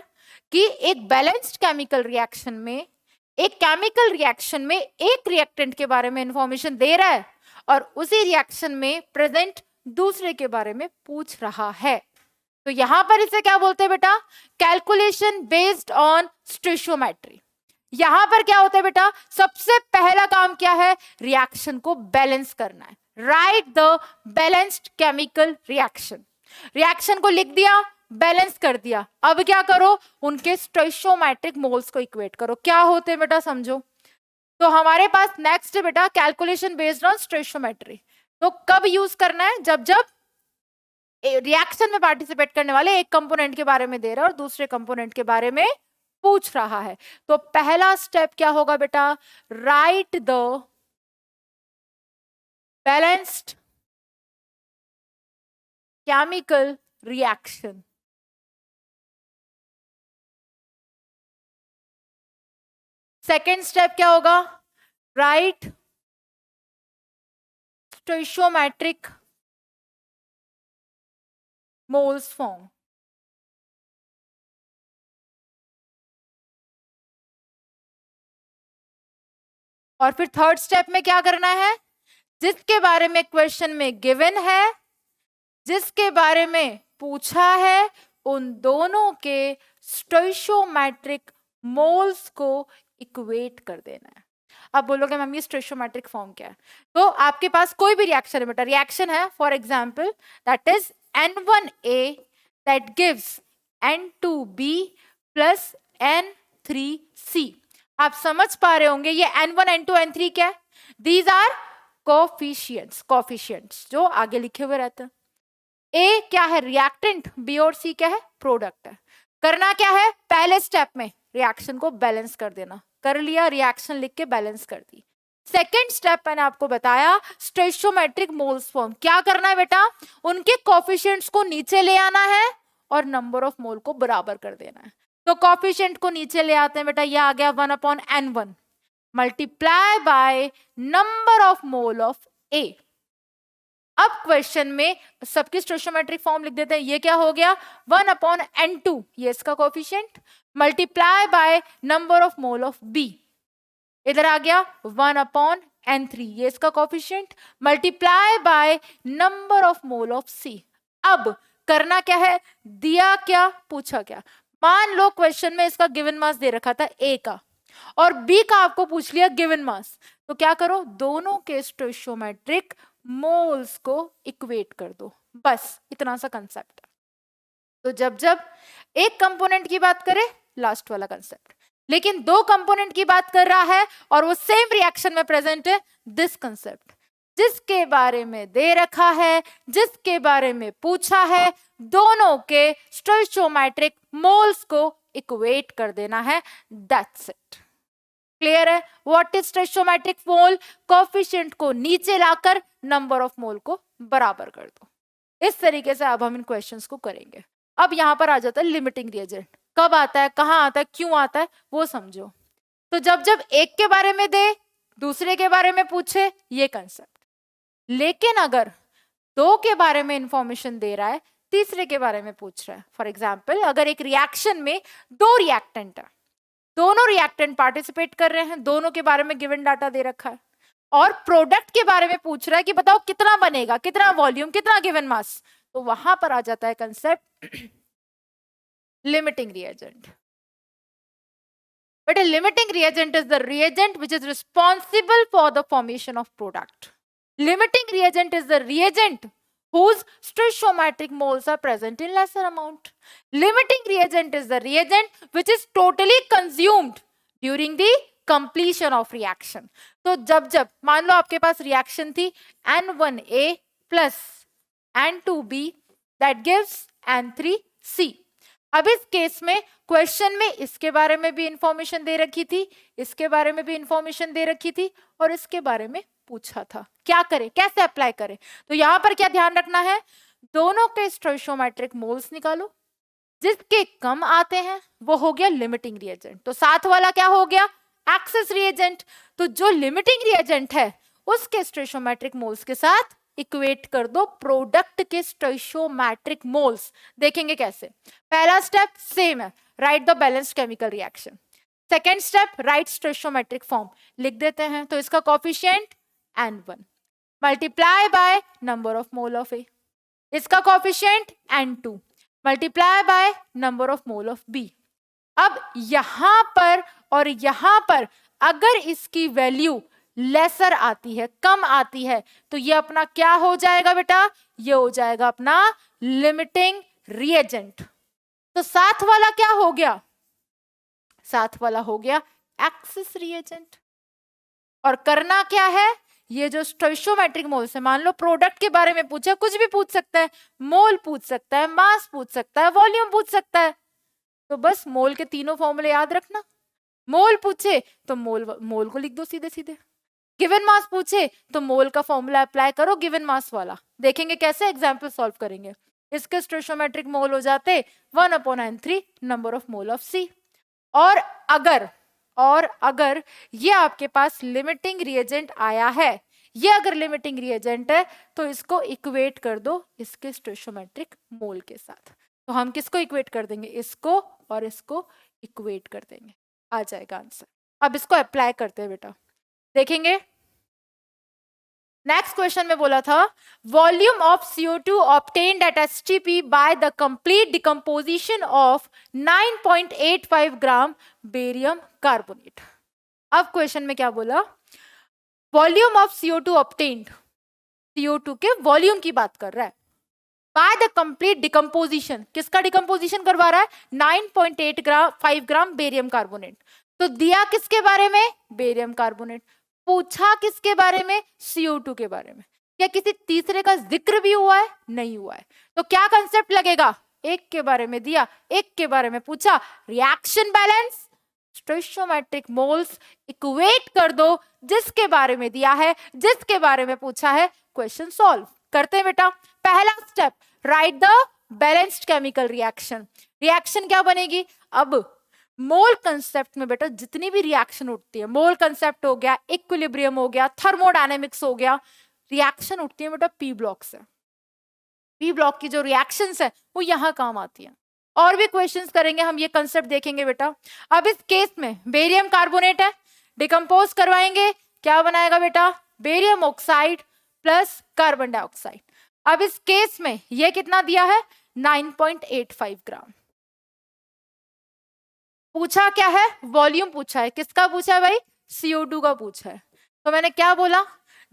कि एक बैलेंस्ड केमिकल रिएक्शन में, एक केमिकल रिएक्शन में एक रिएक्टेंट के बारे में इंफॉर्मेशन दे रहा है और उसी रिएक्शन में प्रेजेंट दूसरे के बारे में पूछ रहा है, तो यहां पर इसे क्या बोलते हैं बेटा, कैलकुलेशन बेस्ड ऑन स्टोइचियोमेट्री। यहां पर क्या होता है बेटा, सबसे पहला काम क्या है, रिएक्शन को बैलेंस करना है। Right the balanced chemical reaction, reaction को लिख दिया, बैलेंस कर दिया। अब क्या करो, उनके स्टोइचियोमेट्रिक मोल्स को इक्वेट करो। क्या होते हैं बेटा समझो। तो हमारे पास नेक्स्ट है बेटा कैलकुलेशन बेस्ड ऑन स्टोइचियोमेट्री। तो कब यूज करना है, जब जब रिएक्शन में पार्टिसिपेट करने वाले एक कंपोनेंट के बारे में दे रहा है और दूसरे कंपोनेंट के बारे में पूछ रहा है। तो पहला स्टेप क्या होगा बेटा, right the balanced chemical reaction. Second step क्या होगा, राइट स्टोइचियोमेट्रिक मोल्स फॉर्म। और फिर थर्ड स्टेप में क्या करना है, जिसके बारे में क्वेश्चन में गिवन है, जिसके बारे में पूछा है, उन दोनों के स्टोइचियोमेट्रिक मोल्स को इक्वेट कर देना है। अब बोलोगे मैम ये स्टोइचियोमेट्रिक फॉर्म क्या है, तो आपके पास कोई भी रिएक्शन है बेटा, रिएक्शन है for example that is N1A that gives N2B plus N3C। आप समझ पा रहे होंगे ये N1 N2 N3 क्या है, दीज आर कोफिशिएंट्स जो आगे लिखे हुए रहते हैं। ए क्या है, रिएक्टेंट, बी और सी क्या है, प्रोडक्ट है। करना क्या है, पहले स्टेप में रिएक्शन को बैलेंस कर देना, कर लिया, रिएक्शन लिख के बैलेंस कर दी। सेकेंड स्टेप मैंने आपको बताया स्टोइचियोमेट्रिक मोल्स फॉर्म। क्या करना है बेटा, उनके कोफिशिएंट्स को नीचे ले आना है और नंबर ऑफ मोल को बराबर कर देना है। तो कोफिशिएंट को नीचे ले आते हैं बेटा, ये आ गया 1/N1 multiply by number of mole of A. अब क्वेश्चन में सबकी स्टोइचियोमेट्रिक फॉर्म लिख देते हैं, ये क्या हो गया 1/N2, ये इसका coefficient, multiply by number of mole of B, इधर आ गया 1/N N3, ये इसका coefficient, multiply by number of mole of C। अब करना क्या है, दिया क्या, पूछा क्या। मान लो क्वेश्चन में इसका गिवन मास दे रखा था A का और B का आपको पूछ लिया गिवन मास, तो क्या करो, दोनों के स्टोइशियोमेट्रिक मोल्स को इक्वेट कर दो, बस इतना सा कंसेप्ट है। तो जब जब एक कंपोनेंट की बात करें, लास्ट वाला कंसेप्ट, लेकिन दो कंपोनेंट की बात कर रहा है और वो सेम रिएक्शन में प्रेजेंट है, दिस कंसेप्ट, जिसके बारे में दे रखा है, जिसके बारे में पूछा है, दोनों के स्टोइशियोमेट्रिक मोल्स को इक्वेट कर देना है, दैट्स इट। क्लियर है? What is स्टोइशियोमेट्रिक mole? कोफिशिएंट को नीचे लाकर नंबर ऑफ मोल को बराबर कर दो। इस तरीके से अब हम इन क्वेश्चंस को करेंगे। अब यहां पर आ जाता है लिमिटिंग रिएजेंट, कब आता है, कहां आता है, क्यों आता है, वो समझो। तो जब जब एक के बारे में दे, दूसरे के बारे में पूछे, ये कंसेप्ट। लेकिन अगर दो के बारे में इंफॉर्मेशन दे रहा है, तीसरे के बारे में पूछ रहा है, फॉर एग्जाम्पल अगर एक रिएक्शन में दो रिएक्टेंट है, दोनों रिएक्टेंट पार्टिसिपेट कर रहे हैं, दोनों के बारे में गिवन डाटा दे रखा है, और प्रोडक्ट के बारे में पूछ रहा है कि बताओ कितना बनेगा, कितना वॉल्यूम, कितना गिवन मास, तो वहां पर आ जाता है concept limiting reagent. But a limiting reagent is the reagent which is responsible for the formation of product. Limiting reagent is the reagent whose stoichiometric moles are present in lesser amount. Limiting reagent is the reagent which is totally consumed during the completion of reaction. तो जब जब मान लो आपके पास रिएक्शन थी N1A plus N2B that gives N3C. अब इस केस में क्वेश्चन में इसके बारे में भी इंफॉर्मेशन दे रखी थी, इसके बारे में भी इंफॉर्मेशन दे रखी थी, और इसके बारे में पूछा था। क्या करें, कैसे अप्लाई करें? तो यहां पर क्या ध्यान रखना है, दोनों के स्टोइशियोमेट्रिक मोल्स निकालो, जिसके कम आते हैं वो हो गया लिमिटिंग रिएजेंट, तो साथ वाला क्या हो गया, एक्सेस रिएजेंट। तो जो लिमिटिंग रिएजेंट है उसके स्टोइशियोमेट्रिक मोल्स के साथ इक्वेट कर दो प्रोडक्ट के स्टोइशियोमेट्रिक मोल्स। देखेंगे कैसे। पहला स्टेप सेम है, right the balanced chemical reaction. Second step, right स्टोइशियोमेट्रिक form, लिख देते हैं। तो इसका coefficient N1 multiply by number of mole of A, इसका coefficient N2 multiply by number of mole of B। अब यहां पर और यहां पर अगर इसकी वैल्यू लेसर आती है, कम आती है, तो ये अपना क्या हो जाएगा बेटा, ये हो जाएगा अपना लिमिटिंग रिएजेंट। तो साथ वाला क्या हो गया, साथ वाला हो गया एक्सेस रिएजेंट। और करना क्या है, ये जो स्टोइशियोमेट्रिक मोल्स है, मान लो प्रोडक्ट के बारे में पूछा, कुछ भी पूछ सकता है, मोल पूछ सकता है, मास पूछ सकता है, वॉल्यूम पूछ सकता है, तो बस मोल के तीनों फॉर्मूले याद रखना। मोल पूछे तो मोल को लिख दो सीधे सीधे, गिवन मास पूछे तो मोल का फॉर्मूला अप्लाई करो गिवन मास वाला। देखेंगे कैसे, एग्जांपल सॉल्व करेंगे। इसके स्टोइशियोमेट्रिक मोल हो जाते 1/N3 number of mole of C। और अगर ये आपके पास लिमिटिंग रिएजेंट आया है, ये अगर लिमिटिंग रिएजेंट है, तो इसको इक्वेट कर दो इसके स्टोइशियोमेट्रिक मोल के साथ। तो हम किसको इक्वेट कर देंगे, इसको और इसको इक्वेट कर देंगे, आ जाएगा आंसर। अब इसको अप्लाई करते हैं बेटा, देखेंगे। नेक्स्ट क्वेश्चन में बोला था volume of CO2 obtained at STP by the complete decomposition of 9.85 gram barium carbonate. अब क्वेश्चन में क्या बोला, volume of CO2 obtained, CO2 के वॉल्यूम की बात कर रहा है, बाय द कंप्लीट डिकम्पोजिशन, किसका डिकम्पोजिशन करवा रहा है, 9.85 ग्राम बेरियम कार्बोनेट। तो दिया किसके बारे में, बेरियम कार्बोनेट, पूछा किसके बारे में, CO2 के बारे में। क्या किसी तीसरे का जिक्र भी हुआ है, नहीं हुआ है। तो क्या कंसेप्ट लगेगा, एक के बारे में दिया, एक के बारे में पूछा, रिएक्शन बैलेंस, स्टोइशियोमेट्रिक मोल्स इक्वेट कर दो, जिसके बारे में दिया है, जिसके बारे में पूछा है, क्वेश्चन सॉल्व करते हैं बेटा। पहला step, right the balanced chemical reaction. Reaction क्या बनेगी, अब मोल कंसेप्ट में बेटा जितनी भी रिएक्शन उठती है, मोल कंसेप्ट हो गया, इक्विलिब्रियम हो गया, थर्मोडायनेमिक्स हो गया, रिएक्शन उठती है बेटा पी ब्लॉक से। पी ब्लॉक की जो रिएक्शंस है वो यहां काम आती है। और भी क्वेश्चंस करेंगे हम, ये कंसेप्ट देखेंगे बेटा। अब इस केस में बेरियम कार्बोनेट है, डिकम्पोज करवाएंगे, क्या बनाएगा बेटा, barium oxide plus carbon dioxide. अब इस केस में ये कितना दिया है, 9.85 ग्राम। पूछा क्या है, वॉल्यूम पूछा है, किसका पूछा है भाई, CO2 का पूछा है। तो मैंने क्या बोला,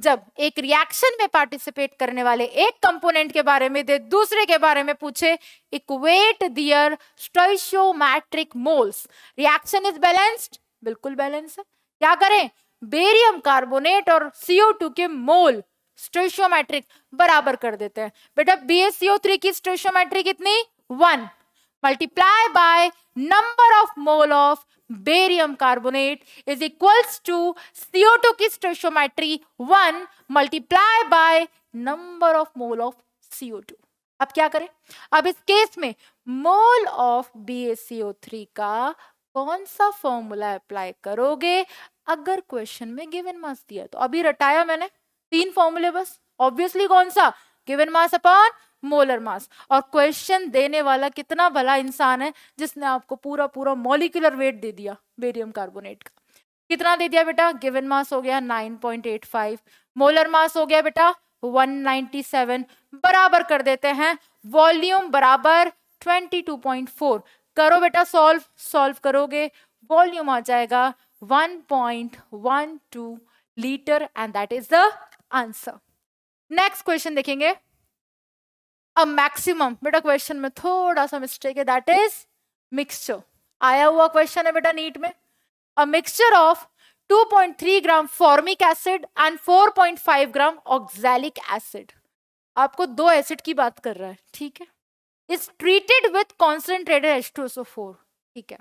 जब एक रिएक्शन में पार्टिसिपेट करने वाले एक कंपोनेंट के बारे में दे दूसरे के बारे में पूछे, equate their stoichiometric moles. Reaction is balanced, बिल्कुल बैलेंस है। क्या करें, बेरियम कार्बोनेट और CO2 के मोल स्टोइशियोमेट्रिक बराबर कर देते हैं। बेटा BaCO3 की स्टोइशियोमेट्री कितनी, 1 multiply by number of mole of barium carbonate is equals to CO2 की stoichiometry 1 multiply by number of mole of CO2। अब क्या करें, अब इस केस में मोल ऑफ BaCO3 का कौन सा फॉर्मूला अप्लाई करोगे, अगर क्वेश्चन में गिवन मास दिया तो। अभी रटाया मैंने 3 फॉर्मूले बस, ऑब्वियसली कौन सा, गिवन मास अपॉन मोलर मास। और क्वेश्चन देने वाला कितना भला इंसान है जिसने आपको पूरा पूरा मॉलिक्यूलर वेट दे दिया बेरियम कार्बोनेट का। कितना दे दिया बेटा, गिवन मास हो गया 9.85, मोलर मास हो गया बेटा 197, बराबर कर देते हैं वॉल्यूम बराबर 22.4। करो बेटा सॉल्व, सॉल्व करोगे वॉल्यूम आ जाएगा 1.12 litre and that is the answer. Next question देखेंगे, अ मैक्सिमम। बेटा क्वेश्चन में थोड़ा सा मिस्टेक है, दैट इज मिक्सचर। आया हुआ क्वेश्चन है बेटा नीट में, a mixture of 2.3 gram formic acid and 4.5 gram oxalic acid. आपको 2 एसिड की बात कर रहा है, ठीक है, is treated with concentrated H2SO4, ठीक है।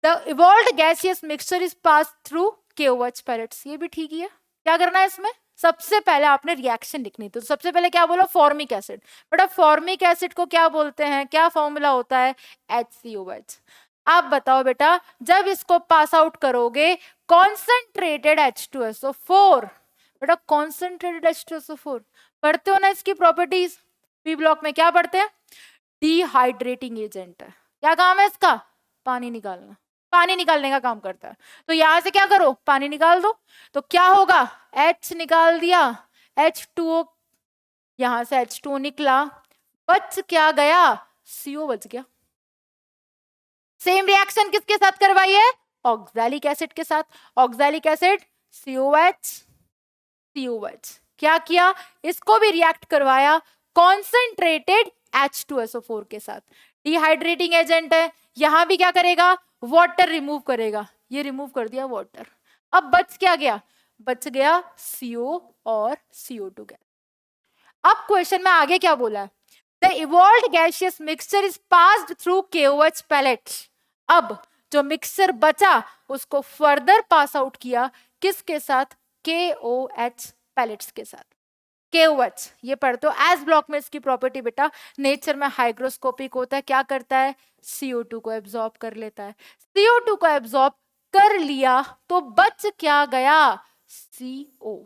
The evolved gaseous mixture is pass through KOH pellets, ये भी ठीक ही है। क्या करना है इसमें, सबसे पहले आपने रिएक्शन लिखनी, तो सबसे पहले क्या बोला, फॉर्मिक एसिड। बेटा फॉर्मिक एसिड को क्या बोलते हैं, क्या फॉर्मूला होता है, HCOH। आप बताओ बेटा, जब इसको पास आउट करोगे कॉन्सेंट्रेटेड H2SO4, बेटा कॉन्सेंट्रेटेड H2SO4 पढ़ते हो ना, इसकी प्रॉपर्टीज पी ब्लॉक में क्या पढ़ते हैं, डिहाइड्रेटिंग एजेंट है। क्या काम है इसका, पानी निकालना, पानी निकालने का काम करता है। तो यहां से क्या करो, पानी निकाल दो, तो क्या होगा, H निकाल दिया, H2O, यहां से H2O निकला, बच क्या गया, CO बच गया। सेम रिएक्शन किसके साथ करवाई है, ऑक्सैलिक एसिड के साथ। Oxalic acid COH, COH। क्या किया, इसको भी रिएक्ट करवाया कॉन्सेंट्रेटेड H2SO4 के साथ। डिहाइड्रेटिंग एजेंट है, यहां भी क्या करेगा, वाटर रिमूव करेगा, ये रिमूव कर दिया वाटर। अब बच क्या गया, बच गया CO और CO2 गैस। अब क्वेश्चन में आगे क्या बोला है, the evolved gaseous mixture is passed through KOH pellets. अब जो मिक्सचर बचा उसको फर्दर पास आउट किया किसके साथ, KOH पैलेट्स के साथ। KOH ये पढ़ते हो एस ब्लॉक में, इसकी प्रॉपर्टी बेटा नेचर में हाइग्रोस्कोपिक होता है। क्या करता है, CO2 को एब्जॉर्ब कर लेता है। CO2 को एब्जॉर्ब कर लिया तो बच क्या गया, CO।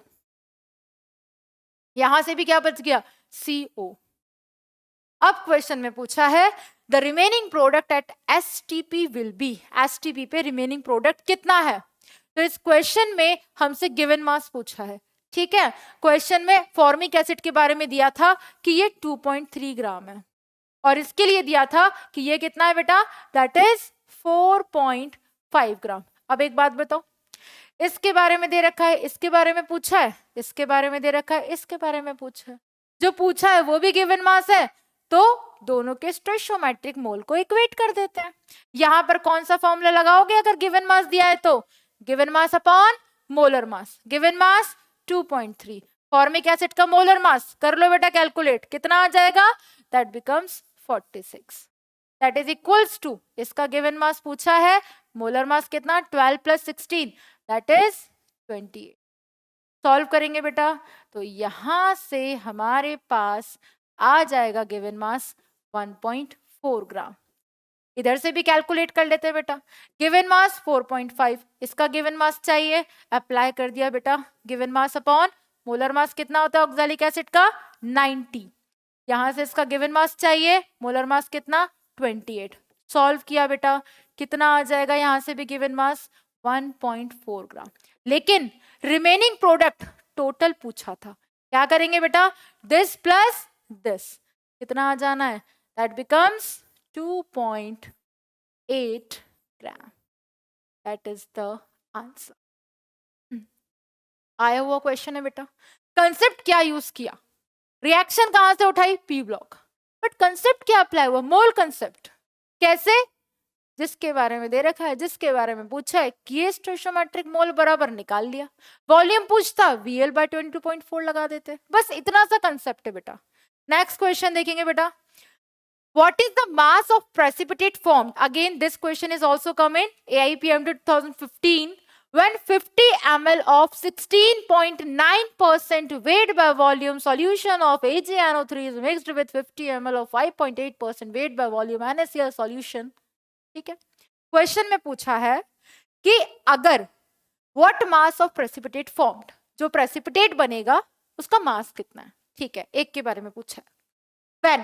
यहां से भी क्या बच गया, CO। अब क्वेश्चन में पूछा है the remaining product at STP will be, STP पे रिमेनिंग प्रोडक्ट कितना है। तो इस क्वेश्चन में हमसे गिवन मास पूछा है, ठीक है। क्वेश्चन में फॉर्मिक एसिड के बारे में दिया था कि ये 2.3 ग्राम है, और इसके लिए दिया था कि ये कितना है बेटा, दैट इज 4.5 ग्राम। अब एक बात बताओ, इसके बारे में दे रखा है, इसके बारे में पूछा है, इसके बारे में दे रखा है, इसके बारे में पूछा है, जो पूछा है वो भी गिवन मास है, तो दोनों के स्टोइशियोमेट्रिक मोल को इक्वेट कर देते हैं। यहां पर कौन सा फॉर्मूला लगाओगे अगर गिवन मास दिया है तो, given mass upon molar mass. Given mass 2.3, formic acid का मोलर मास कर लो बेटा कैलकुलेट, कितना आ जाएगा, that becomes 46, that is equals to, इसका गिवन मास पूछा है, मोलर मास कितना, 12 + 16 दैट इज 28। सॉल्व करेंगे बेटा, तो यहां से हमारे पास आ जाएगा गिवन मास 1.4 ग्राम। इधर से भी कैलकुलेट कर लेते हैं बेटा, गिवन मास 4.5, इसका गिवन मास चाहिए, अप्लाई कर दिया बेटा, given mass upon molar mass कितना होता है ऑक्सैलिक एसिड का, 90। यहां से इसका गिवन मास चाहिए, मोलर मास कितना, 28। सॉल्व किया बेटा, कितना आ जाएगा, यहां से भी गिवन मास 1.4 ग्राम। लेकिन रिमेनिंग प्रोडक्ट टोटल पूछा था। क्या करेंगे बेटा, दिस प्लस दिस, कितना आ जाना है, that becomes 2.8 gram. That is the answer. आया हुआ क्वेश्चन है बेटा। कंसेप्ट क्या यूज किया, रिएक्शन कहां से उठाई, पी ब्लॉक, बट कंसेप्ट क्या अप्लाई हुआ, मोल कंसेप्ट। कैसे, जिसके बारे में दे रखा है, जिसके बारे में पूछा है, किए स्टोइचोमेट्रिक मोल बराबर निकाल लिया। वॉल्यूम पूछता, VL by 22.4 लगा देते, बस इतना सा कंसेप्ट है बेटा। नेक्स्ट क्वेश्चन देखेंगे बेटा, what is the mass of precipitate formed, again this question is also come in AIPM 2015, when 50 ml of 16.9% weight by volume solution of AgNO3 is mixed with 50 ml of 5.8% weight by volume NaCl solution। ठीक है, क्वेश्चन में पूछा है कि अगर what mass of precipitate formed, जो प्रेसिपिटेट बनेगा उसका मास कितना है। ठीक है, एक के बारे में पूछा है। व्हेन,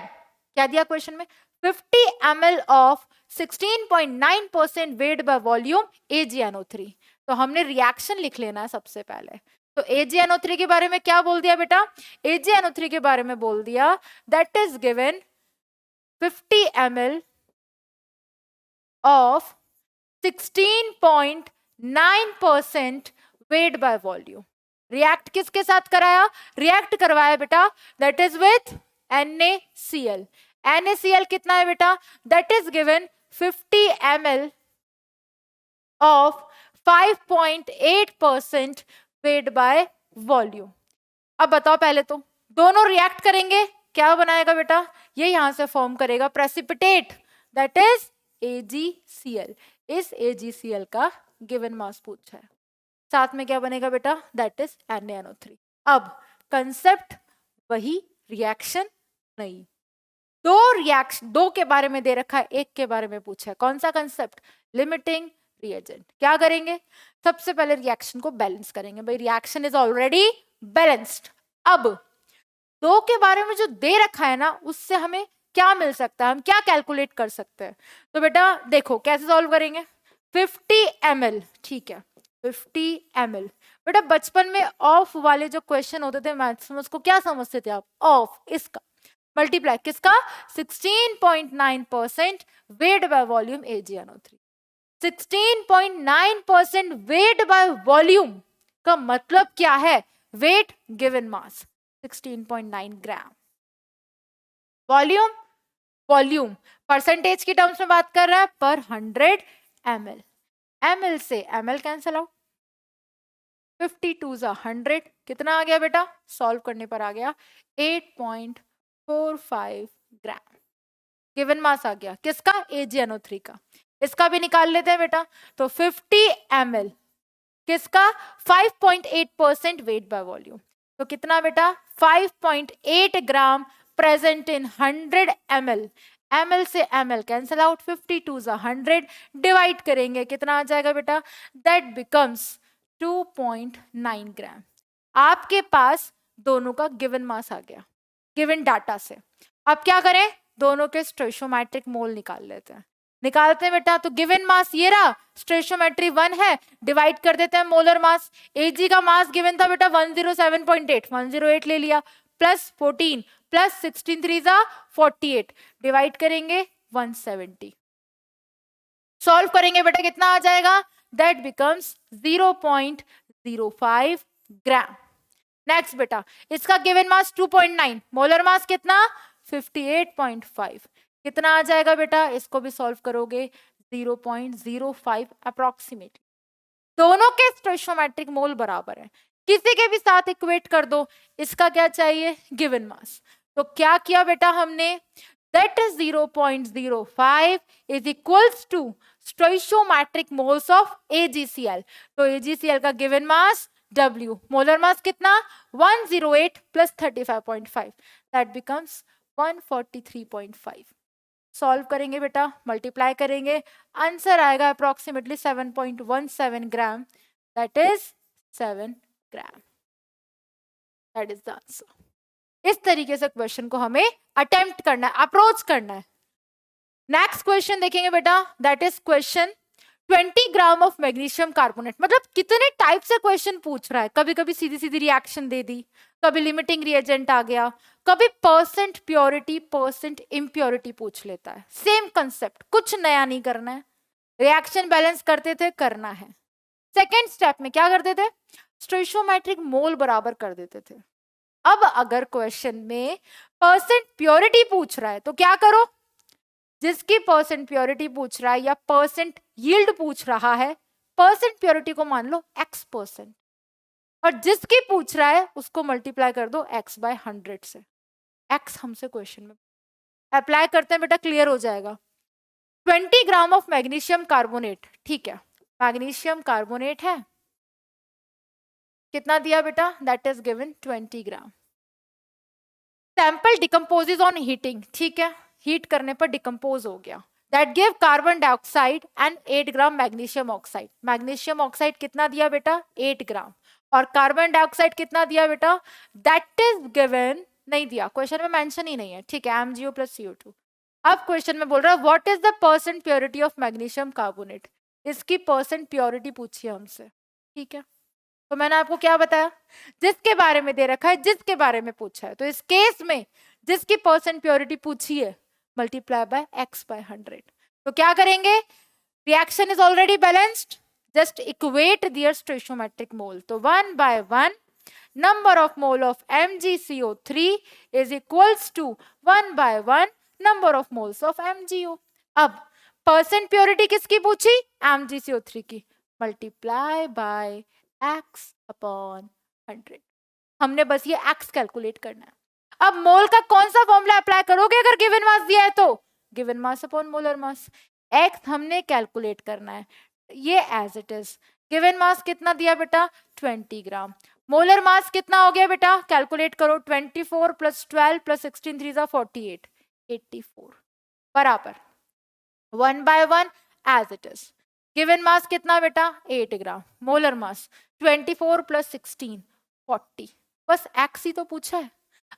क्या दिया क्वेश्चन में, 50 ml of 16.9% weight by volume AgNO3। तो हमने रिएक्शन लिख लेना है सबसे पहले। तो AgNO3 के बारे में क्या बोल दिया बेटा, AgNO3 के बारे में बोल दिया that is given 50 ml of 16.9% weight by volume. React किसके साथ कराया, रिएक्ट करवाया बेटा that is with NaCl। NaCl कितना है बेटा, that is given 50 ml of 5.8% weight by volume. अब बताओ, पहले तो दोनों रिएक्ट करेंगे, क्या बनाएगा बेटा, ये यहां से फॉर्म करेगा प्रेसिपिटेट दैट इज AgCl। इस AgCl का गिवन मास पूछा है, साथ में क्या बनेगा बेटा, दैट इज NaNO3। अब कंसेप्ट वही, रिएक्शन नहीं। दो के बारे में दे रखा है, एक के बारे में पूछा है, कौन सा कंसेप्ट, लिमिटिंग रिएजेंट। क्या करेंगे, सबसे पहले रिएक्शन को बैलेंस करेंगे, भाई रिएक्शन इज ऑलरेडी बैलेंस्ड। अब दो के बारे में जो दे रखा है ना, उससे हमें क्या मिल सकता है, हम क्या कैलकुलेट कर सकते हैं। तो बेटा देखो कैसे सॉल्व करेंगे, 50 ml, ठीक है 50 ml। बेटा बचपन में ऑफ वाले जो क्वेश्चन होते थे मैथ्स में, उसको क्या समझते थे आप, ऑफ, इसका मल्टीप्लाई किसका, 16.9% weight by volume AgNO3। 16.9% weight by volume का मतलब क्या है, वेट गिवन मास 16.9 ग्राम। वॉल्यूम परसेंटेज की टर्म्स में बात कर रहा है, पर 100 ml। ml से ml कैंसल आउट, 52 ज़ा 100, कितना आ गया बेटा, सॉल्व करने पर आ गया 8.45 ग्राम। गिवन मास आ गया किसका, AgNO3 का। इसका भी निकाल लेते हैं बेटा, तो 50 ml किसका, 5.8% वेट बाय वॉल्यूम, तो कितना बेटा 5.8 ग्राम प्रेजेंट इन 100 ml। ml से ml कैंसल आउट, 52 ज़ा 100, डिवाइड करेंगे कितना आ जाएगा बेटा, दैट बिकम्स 2.9 ग्राम। आपके पास दोनों का गिवन मास आ गया गिवन डाटा से। अब क्या करें, दोनों के स्टोइचोमेट्रिक मोल निकाल लेते हैं। निकालते हैं बेटा, तो गिवन मास ये रहा, स्टोइचोमेट्री 1 है, डिवाइड कर देते हैं मोलर मास। Ag का मास गिवन था बेटा 107.8, 108 ले लिया, प्लस 14 प्लस 16 3 ज़ा 48, डिवाइड करेंगे 170, सॉल्व करेंगे बेटा कितना आ जाएगा, दैट बिकम्स 0.05 ग्राम। नेक्स्ट बेटा, इसका गिवन मास 2.9, मोलर मास कितना 58.5, कितना आ जाएगा बेटा, इसको भी सॉल्व करोगे 0.05 अप्रोक्सीमेटली। दोनों के स्टोइचोमेट्रिक मोल बराबर है, किसी के भी साथ इक्वेट कर दो। इसका क्या चाहिए, गिवन मास, तो क्या किया बेटा हमने, that is 0.05 is equals to stoichiometric moles of AgCl। तो AgCl का given mass W, molar mass कितना 108 प्लस 35.5, दैट बिकम्स 143.5। सॉल्व करेंगे बेटा, मल्टीप्लाई करेंगे, आंसर आएगा approximately 7.17 gram, that is 7 gram, that is the answer. इस तरीके से क्वेश्चन को हमें अटेम्प्ट करना है, अप्रोच करना है। नेक्स्ट क्वेश्चन देखेंगे बेटा, that is question 20 gram of magnesium carbonate, मतलब कितने टाइप से क्वेश्चन पूछ रहा है। कभी कभी सीधी सीधी रिएक्शन दे दी, कभी लिमिटिंग रिएजेंट आ गया, कभी परसेंट प्योरिटी परसेंट इम्प्योरिटी पूछ लेता है। सेम कंसेप्ट, कुछ नया नहीं करना है। रिएक्शन बैलेंस करते थे, करना है। सेकेंड स्टेप में क्या करते थे, स्टोइशियोमेट्रिक मोल बराबर कर देते थे। अब अगर क्वेश्चन में परसेंट प्योरिटी पूछ रहा है तो क्या करो, जिसकी परसेंट प्योरिटी पूछ रहा है या परसेंट यील्ड पूछ रहा है, परसेंट प्योरिटी को मान लो x%, और जिसकी पूछ रहा है उसको मल्टीप्लाई कर दो x बाय 100 से। x हमसे क्वेश्चन में अप्लाई करते हैं बेटा, क्लियर हो जाएगा। 20 ग्राम ऑफ मैग्नीशियम कार्बोनेट, ठीक है, मैग्नीशियम कार्बोनेट है, कितना दिया बेटा, that is given 20 gram. Sample decomposes on heating, ठीक है, हीट करने पर डिकम्पोज हो गया, that give carbon dioxide and 8 gram magnesium oxide. Magnesium oxide कितना दिया बेटा, 8 ग्राम, और कार्बन डाइऑक्साइड कितना दिया बेटा, दैट इज गिवन, नहीं दिया, क्वेश्चन में मेंशन ही नहीं है, ठीक है, MgO प्लस CO2। अब क्वेश्चन में बोल रहा है what is the percent purity of magnesium carbonate, इसकी परसेंट प्योरिटी पूछी है हमसे, ठीक है। तो मैंने आपको क्या बताया, जिसके बारे में दे रखा है, जिसके बारे में पूछा है, तो इस केस में जिसकी परसेंट प्योरिटी पूछी है मल्टीप्लाई बाय x बाय 100। तो क्या करेंगे, reaction is already balanced, just equate their stoichiometric mole. तो 1 by 1 number of mole of MgCO3 is equals to 1 by 1 number of moles of MgO। अब परसेंट प्योरिटी किसकी पूछी, MgCO3 की, मल्टीप्लाई बाय x अपॉन 100। हमने बस ये x कैलकुलेट करना है। अब मोल का कौन सा फॉर्मूला अप्लाई करोगे अगर गिवन मास दिया है तो, given mass upon molar mass. x हमने कैलकुलेट करना है, ये as it is. Given mass कितना दिया बेटा, 20 ग्राम। मोलर मास कितना हो गया बेटा, कैलकुलेट करो, 24 प्लस 12 प्लस 16 3 जा 48, 84 बराबर 1 by 1 as it is. Given mass कितना बेटा, 8 ग्राम। मोलर मास 24 प्लस 16 40, बस x ही तो पूछा है।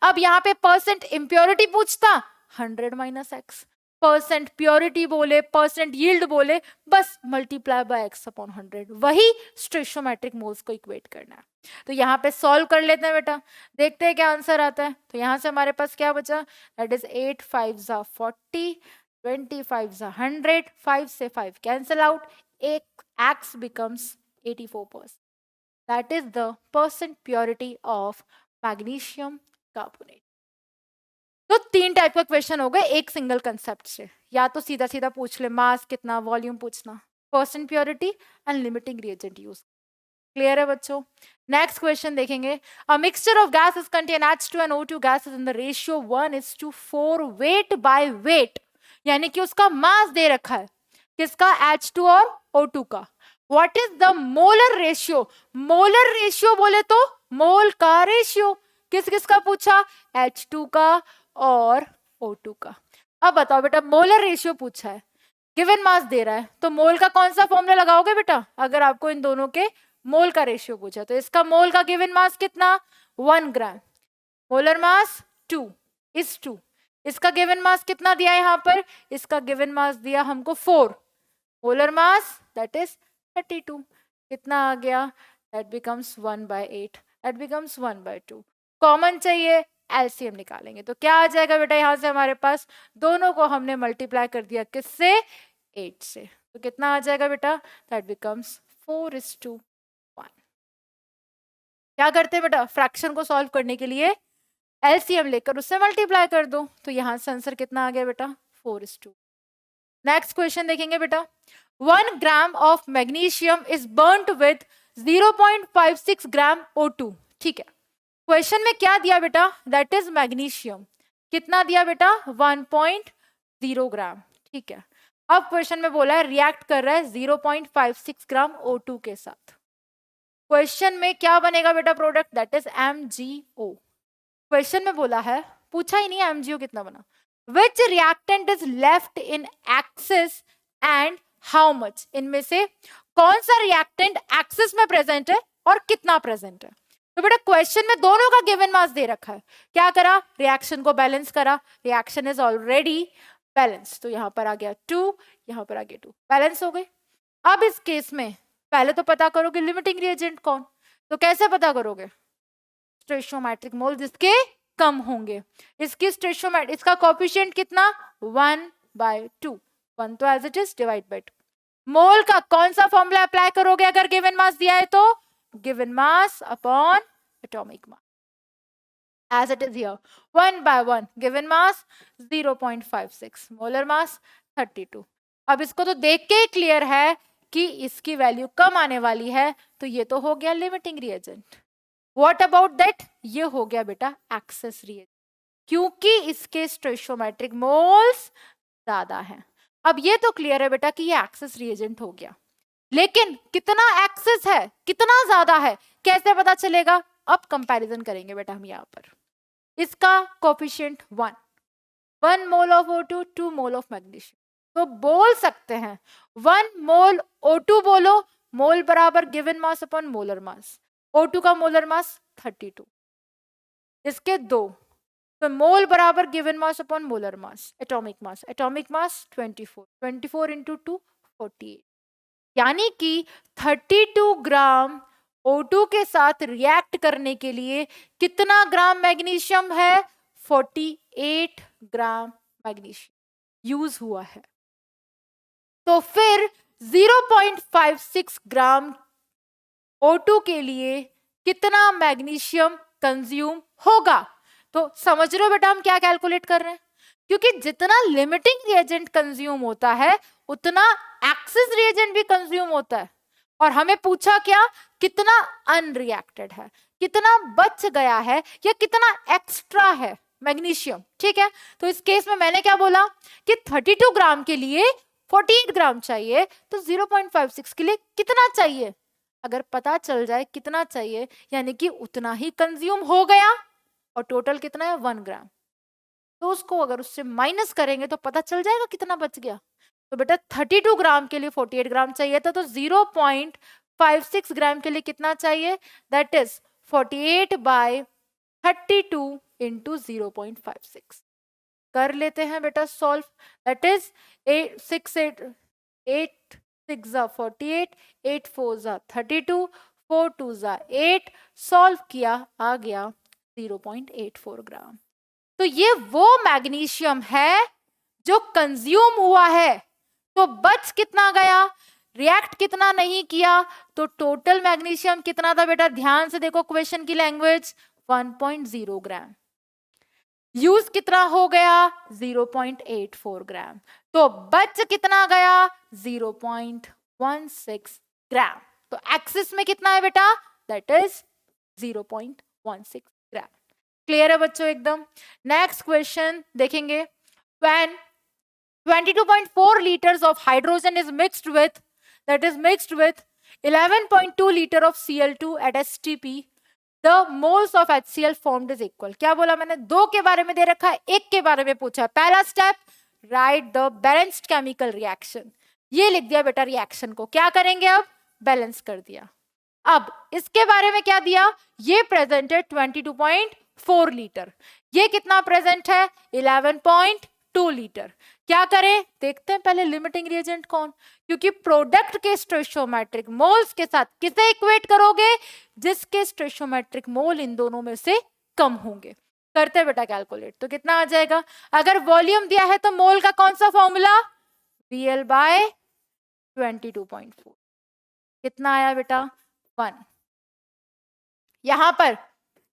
अब यहाँ पे परसेंट इम्प्योरिटी पूछता, 100 माइनस एक्स, परसेंट प्योरिटी बोले, परसेंट यील्ड बोले, बस मल्टीप्लाई बाय x अपॉन 100, वही स्टोइशियोमेट्रिक मोल्स को इक्वेट करना है। तो यहाँ पे सॉल्व कर लेते हैं बेटा, देखते हैं क्या आंसर आता है। तो यहाँ से हमारे पास क्या बचा, दैट इज 8 5 जा 40, 25 जा 100, 5 से 5 कैंसल आउट, एक x becomes 84%, that is the percent purity of magnesium carbonate। तो 3 टाइप का क्वेश्चन हो गए एक सिंगल कंसेप्ट से, या तो सीधा सीधा पूछ ले मास कितना, वॉल्यूम पूछना, percent purity and limiting reagent use. Clear है बच्चों। नेक्स्ट क्वेश्चन देखेंगे, a mixture of gases contain H2 and O2 gases in the ratio 1:4 weight by weight, यानी कि उसका मास दे रखा है किसका, H2 और O2 का। What is the molar ratio, molar ratio बोले तो मोल का रेशियो, किस किस का पूछा, H2 का और O2 का। अब बताओ बेटा, मोलर रेशियो पूछा है, गिवन मास दे रहा है, तो मोल का कौन सा फॉर्मूला लगाओगे बेटा, अगर आपको इन दोनों के मोल का रेशियो पूछा, तो इसका मोल का गिवन मास कितना, 1 ग्राम, मोलर मास 2 is 2, इसका गिवन मास कितना दिया यहाँ पर, इसका गिवन मास दिया हमको 4, मोलर मास दैट इज 32, कितना आ गया, that becomes 1 by 8, that becomes 1 by 2। Common चाहिए, एलसीएम निकालेंगे, तो क्या आ जाएगा बेटा, यहाँ से हमारे पास दोनों को हमने मल्टीप्लाई कर दिया किससे, 8 से, तो कितना आ जाएगा बेटा, दैट बिकम्स 4:1। क्या करते हैं बेटा, फ्रैक्शन को सॉल्व करने के लिए एलसीएम लेकर उससे मल्टीप्लाई कर दो, तो यहाँ से आंसर कितना आ गया बेटा, 4:2। नेक्स्ट क्वेश्चन देखेंगे बेटा, 1 gram of magnesium is burnt with 0.56 gram O2, ठीक है। क्वेश्चन में क्या दिया बेटा, दैट इज मैग्नीशियम, कितना दिया बेटा, 1.0 ग्राम, ठीक है। अब क्वेश्चन में बोला है रिएक्ट कर रहा है 0.56 ग्राम O2 के साथ। क्वेश्चन में क्या बनेगा बेटा product, that is MgO। Question में बोला है, पूछा ही नहीं है MgO कितना बना, which reactant is left in excess and how much, इनमें से कौन सा रिएक्टेंट एक्सिस में प्रेजेंट है और कितना प्रेजेंट है। तो बेटा क्वेश्चन में दोनों का गिवन मास दे रखा है, क्या करा, रिएक्शन को बैलेंस करा, रिएक्शन इज ऑलरेडी बैलेंस, तो यहाँ पर आ गया 2, यहाँ पर आ गया 2, बैलेंस हो गई। अब इस केस में पहले तो पता करोगे लिमिटिंग रिएजेंट कौन, तो कैसे पता करोगे? स्टोइचियोमेट्रिक मोल जिसके कम होंगे। इसकी स्टोइचियोमेट्रिक, इसका कोएफिशिएंट कितना? 1/2, 1 तो as it is, divide by 2। Mole का कौन सा फॉर्मूला अप्लाई करोगे अगर गिवन मास दिया है तो? Given mass upon atomic mass, as it is here, 1/1 given mass 0.56, molar mass 32। अब इसको तो देख के ही क्लियर है कि इसकी वैल्यू कम आने वाली है, तो ये तो हो गया limiting reagent. What about that? ये हो गया बेटा एक्सेस रिएजेंट, क्योंकि इसके स्टोइचियोमेट्रिक मोल्स ज्यादा हैं। अब ये तो क्लियर है बेटा कि ये एक्सेस रिएजेंट हो गया, लेकिन कितना एक्सेस है, कितना ज्यादा है, कैसे पता चलेगा? अब कंपैरिजन करेंगे बेटा हम यहाँ पर। इसका coefficient 1 mole of O2, 2 mole of magnesium, तो बोल सकते हैं 1 मोल O2 बोलो, मोल बराबर गिवन मास अपॉन मोलर मास। O2 का मोलर मास 32, इसके 2, तो मोल बराबर गिवन मास अपॉन मोलर मास। एटॉमिक मास 24, 24 इंटू 2 48, यानी कि 32 ग्राम O2 के साथ रिएक्ट करने के लिए कितना ग्राम मैग्नीशियम है? 48 ग्राम मैग्नीशियम यूज हुआ है। तो फिर 0.56 ग्राम O2 के लिए कितना मैग्नीशियम कंज्यूम होगा? तो समझ रहे हो बेटा हम क्या कैलकुलेट कर रहे हैं? क्योंकि जितना लिमिटिंग रिएजेंट कंज्यूम होता है उतना एक्सेस रिएजेंट भी कंज्यूम होता है। और हमें पूछा क्या? कितना अनरिएक्टेड है, कितना बच गया है, या कितना एक्स्ट्रा है मैग्नीशियम। ठीक है, तो इस केस में मैंने क्या बोला कि 32 ग्राम के लिए 48 ग्राम चाहिए, तो 0.56 के लिए कितना चाहिए? अगर पता चल जाए कितना चाहिए, यानी कि उतना ही कंज्यूम हो गया, और टोटल कितना है? 1 ग्राम, तो उसको अगर उससे माइनस करेंगे तो पता चल जाएगा कितना बच गया। तो बेटा 32 ग्राम के लिए 48 ग्राम चाहिए था, तो 0.56 ग्राम के लिए कितना चाहिए? That is 48/32 into 0.56। कर लेते हैं बेटा सॉल्व। दैट इज 8 6 48, 8 4 32, 4 2 8, सॉल्व किया, आ गया 0.84 ग्राम। तो ये वो मैग्नीशियम है जो कंज्यूम हुआ है, तो बच कितना गया, रिएक्ट कितना नहीं किया, तो टोटल मैग्नीशियम कितना था बेटा? ध्यान से देखो क्वेश्चन की लैंग्वेज, 1.0 ग्राम। यूज कितना हो गया? 0.84 ग्राम। तो बच कितना गया? 0.16 ग्राम। तो एक्सिस में कितना है बेटा? That is 0.16 gram. क्लियर है बच्चों एकदम? नेक्स्ट क्वेश्चन देखेंगे। When 22.4 liters of hydrogen is mixed with 11.2 liter of Cl2 at STP, the moles of HCl formed is equal। क्या बोला मैंने? 2 के बारे में दे रखा है, 1 के बारे में पूछा। पहला step, right the balanced chemical reaction. ये लिख दिया बेटा रिएक्शन को, क्या करेंगे अब? बैलेंस कर दिया। अब इसके बारे में क्या दिया? ये प्रेजेंट है 22.4 लीटर, ये कितना प्रेजेंट है? 11.2 लीटर। क्या करें? देखते हैं पहले लिमिटिंग रिएजेंट कौन, क्योंकि प्रोडक्ट के स्टोइचियोमेट्रिक मोल्स के साथ किसे इक्वेट करोगे? जिसके स्टोइचियोमेट्रिक मोल इन दोनों में से कम होंगे। करते हैं बेटा कैलकुलेट, तो कितना आ जाएगा? अगर वॉल्यूम दिया है तो मोल का कौन सा फॉर्मूला? VL/22.4। कितना आया बेटा? 1। यहां पर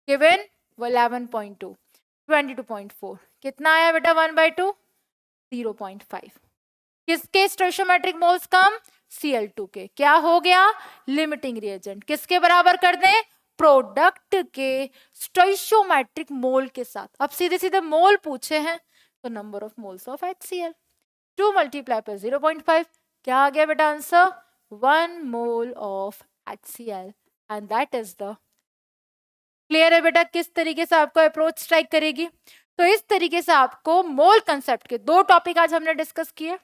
गिवन 11.2, 22.4, कितना आया बेटा? 1/2, 0.5। किसके स्टोइचियोमेट्रिक मोल्स कम? Cl2 के। क्या हो गया? लिमिटिंग रिएजेंट किसके बराबर कर दें? प्रोडक्ट के स्टोइचियोमेट्रिक मोल के साथ। अब सीधे सीधे मोल पूछे हैं, तो number of moles of HCl, 2 multiply पर 0.5, क्या आ गया बेटा answer? 1 mole of HCl, and that is the. Clear है बेटा किस तरीके से आपको अप्रोच स्ट्राइक करेगी? तो इस तरीके से आपको मोल कंसेप्ट के 2 टॉपिक आज हमने डिस्कस किए।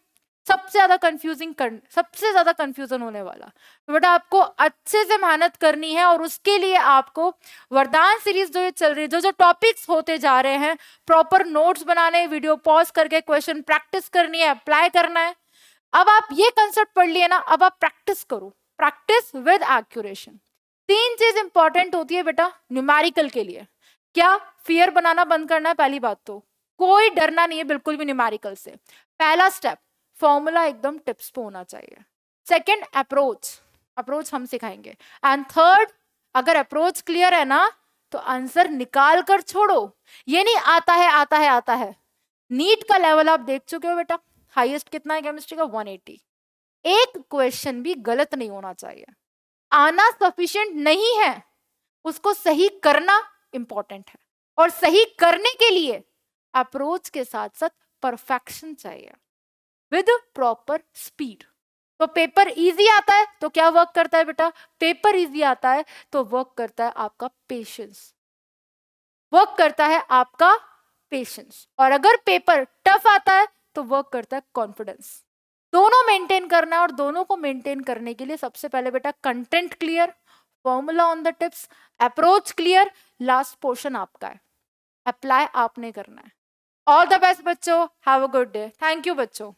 सबसे ज्यादा कंफ्यूजन होने वाला, तो बेटा आपको अच्छे से मेहनत करनी है, और उसके लिए आपको वरदान सीरीज जो ये चल रही है, जो टॉपिक्स होते जा रहे हैं, प्रॉपर नोट्स बनाने, वीडियो पॉज करके क्वेश्चन प्रैक्टिस करनी है, अप्लाई करना है। अब आप ये कंसेप्ट पढ़ लिए ना, अब आप प्रैक्टिस करो, प्रैक्टिस विद एक्यूरेशन। 3 चीज इंपॉर्टेंट होती है बेटा न्यूमेरिकल के लिए। क्या? फियर बनाना बंद करना है पहली बात, तो कोई डरना नहीं है बिल्कुल भी न्यूमेरिकल से। पहला स्टेप, फॉर्मूला एकदम टिप्स पे होना चाहिए। सेकंड, अप्रोच, अप्रोच हम सिखाएंगे। एंड थर्ड, अगर अप्रोच क्लियर है ना तो आंसर निकाल कर छोड़ो। ये नहीं आता है आता है आता है। नीट का लेवल आप देख चुके हो बेटा, हाईएस्ट कितना है केमिस्ट्री का? 180। एक क्वेश्चन भी गलत नहीं होना चाहिए। आना सफिशिएंट नहीं है, उसको सही करना इंपॉर्टेंट है, और सही करने के लिए अप्रोच के साथ साथ परफेक्शन चाहिए विद प्रॉपर स्पीड। तो पेपर इजी आता है तो क्या वर्क करता है बेटा? पेपर इजी आता है तो वर्क करता है आपका पेशेंस, वर्क करता है आपका पेशेंस। और अगर पेपर टफ आता है तो वर्क करता है कॉन्फिडेंस। दोनों मेंटेन करना है, और दोनों को मेंटेन करने के लिए सबसे पहले बेटा content clear, formula on the tips, approach clear, last portion आपका है, अप्लाई आपने करना है। ऑल द बेस्ट बच्चों, have a good day. Thank you बच्चों।